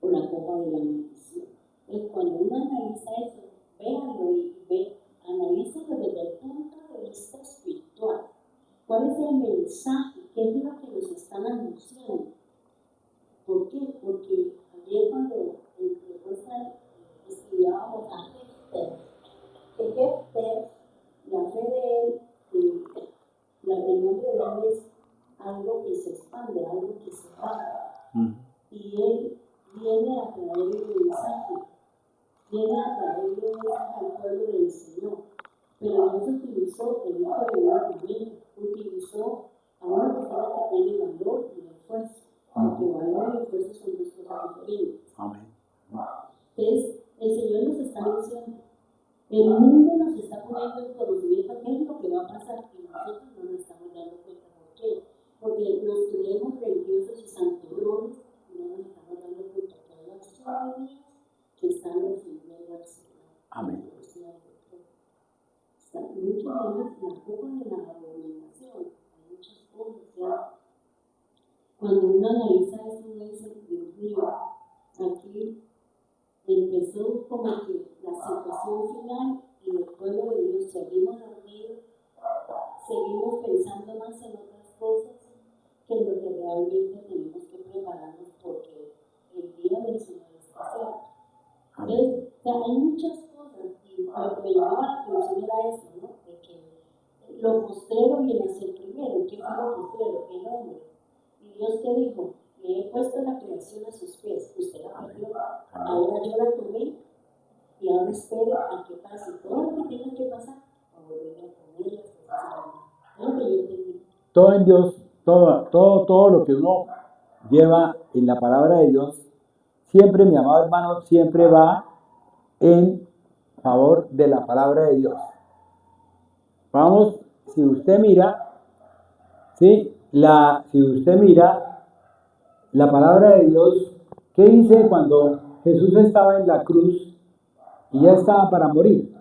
[SPEAKER 7] o la copa de la maldición. Entonces, cuando uno analiza eso, véanlo y analícenlo desde el punto de vista espiritual. ¿Cuál es el mensaje? ¿Qué es lo que nos están anunciando? ¿Por qué? Porque ayer cuando estudiábamos a Hefter, que Hefter, la fe de él, el nombre de él es algo que se expande, algo que se va. Y él viene a traer el mensaje, viene a traer el mensaje al pueblo del Señor. Pero no se utilizó el hijo de un argumento, utilizó a una persona que tiene valor y esfuerzo, porque valor y esfuerzo son dos cosas diferentes.
[SPEAKER 2] Amén.
[SPEAKER 7] Entonces, el Señor nos está diciendo, el mundo nos está poniendo en conocimiento qué es lo que va a pasar y nosotros no nos estamos dando cuenta. ¿Por qué? Porque nos creemos religiosos y santurrones y no sea, muchos de ellos la culpa de la abominación. Hay muchas cosas, ¿cierto? Cuando uno analiza eso, uno dice, Dios mío, aquí empezó como que la situación final y el pueblo de Dios seguimos dormidos, seguimos pensando más en otras cosas que en lo que realmente tenemos que prepararnos porque el día del Señor está cerca. ¿Ves? O sea, hay muchas cosas y lo que me llamaba la atención era eso, ¿no? De que lo postrero viene a ser primero. ¿Qué fue lo postrero? El hombre. Y Dios te dijo, le he puesto la creación a sus pies, usted la perdió, ahora yo la tomé y ahora espero a que pase todo lo que tenga que pasar para volver a poner las cosas. Es lo que yo entendí.
[SPEAKER 2] Todo en Dios, todo lo que uno lleva en la palabra de Dios, siempre, mi amado hermano, siempre va en favor de la palabra de Dios. Vamos, si usted mira, ¿sí? Si usted mira la palabra de Dios, ¿qué dice cuando Jesús estaba en la cruz y ya estaba para morir?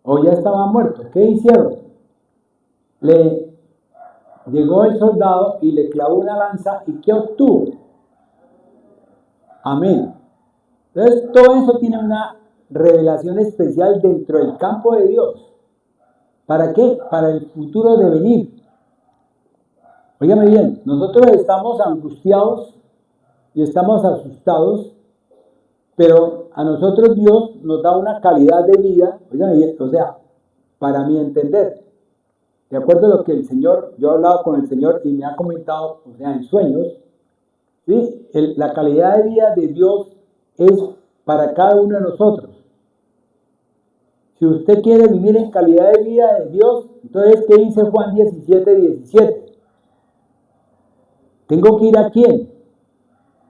[SPEAKER 2] O ya estaba muerto. ¿Qué hicieron? Le llegó el soldado y le clavó una lanza, ¿y qué obtuvo? Amén. Entonces, todo eso tiene una revelación especial dentro del campo de Dios. ¿Para qué? Para el futuro de venir. Óigame bien, nosotros estamos angustiados y estamos asustados, pero a nosotros Dios nos da una calidad de vida, óigame bien, o sea, para mi entender, de acuerdo a lo que el Señor, yo he hablado con el Señor y me ha comentado, o sea, en sueños, ¿sí? La calidad de vida de Dios es para cada uno de nosotros. Si usted quiere vivir en calidad de vida de Dios, entonces, ¿qué dice Juan 17:17? ¿Tengo que ir a quién?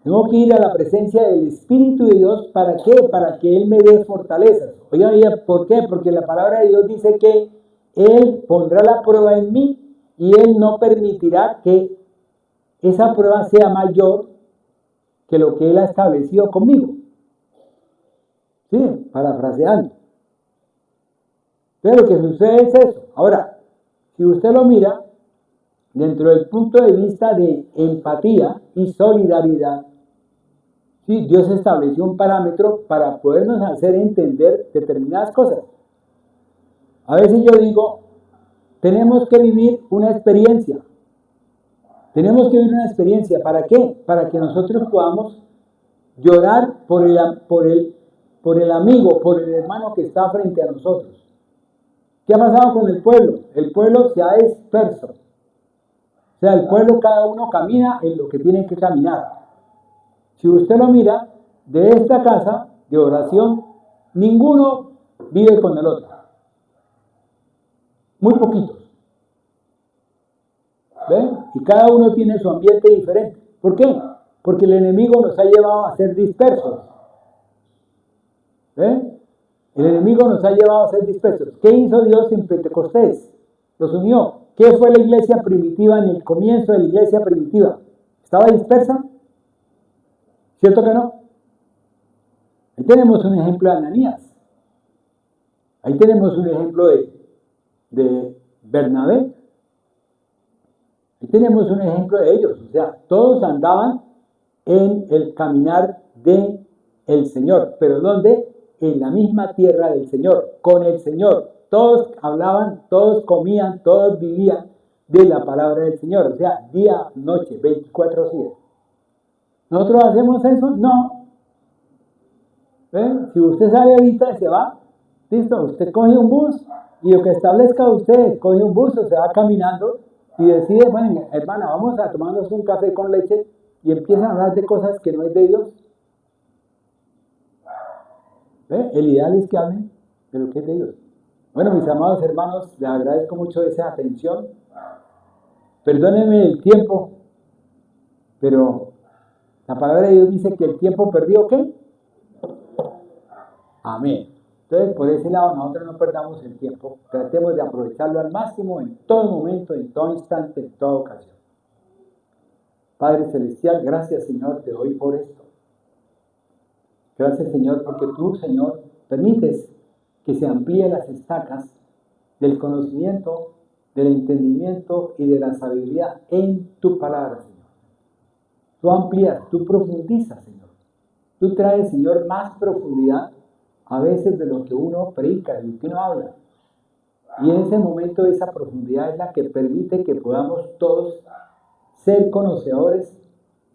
[SPEAKER 2] Tengo que ir a la presencia del Espíritu de Dios. ¿Para qué? Para que Él me dé fortalezas. Oigan, ¿por qué? Porque la palabra de Dios dice que Él pondrá la prueba en mí y Él no permitirá que esa prueba sea mayor que lo que Él ha establecido conmigo. ¿Sí? Parafraseando. Pero lo que sucede es eso. Ahora, si usted lo mira dentro del punto de vista de empatía y solidaridad, ¿sí? Dios estableció un parámetro para podernos hacer entender determinadas cosas. A veces yo digo, tenemos que vivir una experiencia. Tenemos que vivir una experiencia. ¿Para qué? Para que nosotros podamos llorar por el amigo, por el hermano que está frente a nosotros. ¿Qué ha pasado con el pueblo? El pueblo se ha disperso. O sea, el pueblo, cada uno camina en lo que tiene que caminar. Si usted lo mira, de esta casa de oración, ninguno vive con el otro. Muy poquitos. ¿Ven? Y cada uno tiene su ambiente diferente. ¿Por qué? Porque el enemigo nos ha llevado a ser dispersos. ¿Ven? El enemigo nos ha llevado a ser dispersos. ¿Qué hizo Dios en Pentecostés? Los unió. ¿Qué fue la iglesia primitiva en el comienzo de la iglesia primitiva? ¿Estaba dispersa? ¿Cierto que no? Ahí tenemos un ejemplo de Ananías. Ahí tenemos un ejemplo de Bernabé. Ahí tenemos un ejemplo de ellos. O sea, todos andaban en el caminar de el Señor. ¿Pero dónde? En la misma tierra del Señor, con el Señor. Todos hablaban, todos comían, todos vivían de la palabra del Señor. O sea, día, noche, 24/7. ¿Nosotros hacemos eso? No. ¿Ven? Si usted sale ahorita y se va, listo, usted coge un bus y lo que establezca usted, coge un bus o se va caminando y decide, bueno, hermana, vamos a tomarnos un café con leche y empiezan a hablar de cosas que no es de Dios. ¿Ve? El ideal es que hablen de lo que es de Dios. Bueno, mis amados hermanos, les agradezco mucho esa atención. Perdónenme el tiempo, pero la palabra de Dios dice que el tiempo perdió, ¿qué? Amén. Entonces, por ese lado, nosotros no perdamos el tiempo. Tratemos de aprovecharlo al máximo en todo momento, en todo instante, en toda ocasión. Padre Celestial, gracias, Señor, te doy por esto. Gracias, Señor, porque tú, Señor, permites que se amplíen las estacas del conocimiento, del entendimiento y de la sabiduría en tu palabra, Señor. Tú amplías, tú profundizas, Señor. Tú traes, Señor, más profundidad a veces de lo que uno predica, de lo que uno habla. Y en ese momento esa profundidad es la que permite que podamos todos ser conocedores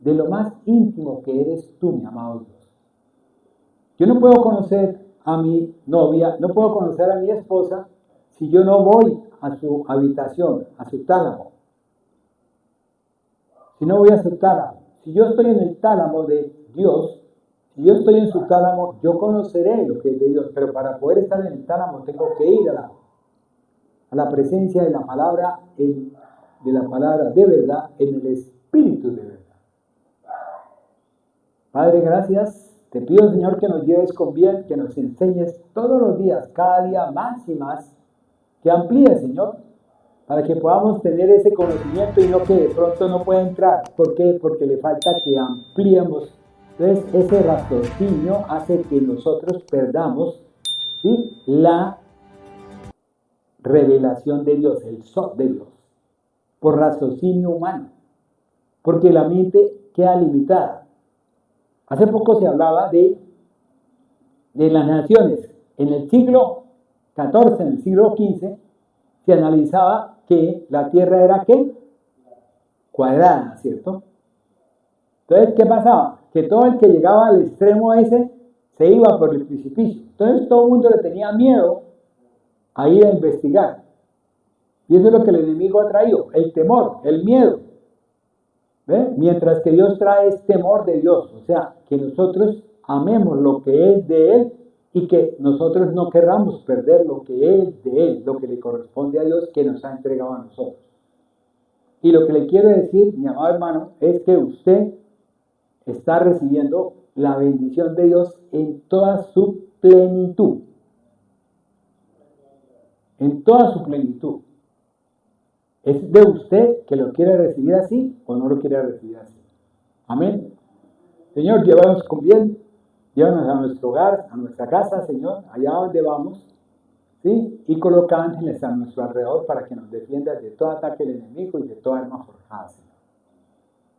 [SPEAKER 2] de lo más íntimo que eres tú, mi amado Dios. Yo no puedo conocer a mi novia, no puedo conocer a mi esposa si yo no voy a su habitación, a su tálamo. Si no voy a su tálamo, si yo estoy en el tálamo de Dios, si yo estoy en su tálamo, yo conoceré lo que es de Dios, pero para poder estar en el tálamo tengo que ir a la presencia de la palabra, de verdad, en el Espíritu de verdad. Padre, gracias. Te pido, Señor, que nos lleves con bien, que nos enseñes todos los días, cada día más y más, que amplíes, Señor, para que podamos tener ese conocimiento y no que de pronto no pueda entrar. ¿Por qué? Porque le falta que ampliemos. Entonces, ese raciocinio hace que nosotros perdamos, ¿sí?, la revelación de Dios, el sod de Dios, por raciocinio humano, porque la mente queda limitada. Hace poco se hablaba de las naciones. En el siglo XIV, en el siglo XV, se analizaba que la Tierra era ¿qué? Cuadrada, ¿cierto? Entonces, ¿qué pasaba? Que todo el que llegaba al extremo ese se iba por el precipicio. Entonces, todo el mundo le tenía miedo a ir a investigar. Y eso es lo que el enemigo ha traído, el temor, el miedo. ¿Ve? Mientras que Dios trae es temor de Dios, o sea, que nosotros amemos lo que es de Él y que nosotros no querramos perder lo que es de Él, lo que le corresponde a Dios que nos ha entregado a nosotros. Y lo que le quiero decir, mi amado hermano, es que usted está recibiendo la bendición de Dios en toda su plenitud. En toda su plenitud. Es de usted que lo quiere recibir así o no lo quiere recibir así. Amén. Señor, llévanos con bien, llévanos a nuestro hogar, a nuestra casa, Señor, allá donde vamos, ¿sí? Y coloca ángeles a nuestro alrededor para que nos defienda de todo ataque del enemigo y de toda arma forjada, Señor.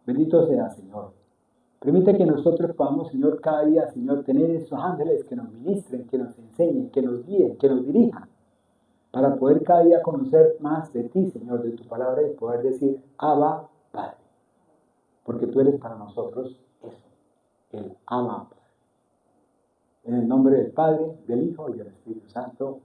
[SPEAKER 2] Bendito sea, Señor. Permite que nosotros podamos, Señor, cada día, Señor, tener esos ángeles que nos ministren, que nos enseñen, que nos guíen, que nos dirijan, para poder cada día conocer más de ti, Señor, de tu palabra y poder decir, Abba, Padre. Porque tú eres para nosotros eso, el Abba, Padre. En el nombre del Padre, del Hijo y del Espíritu Santo.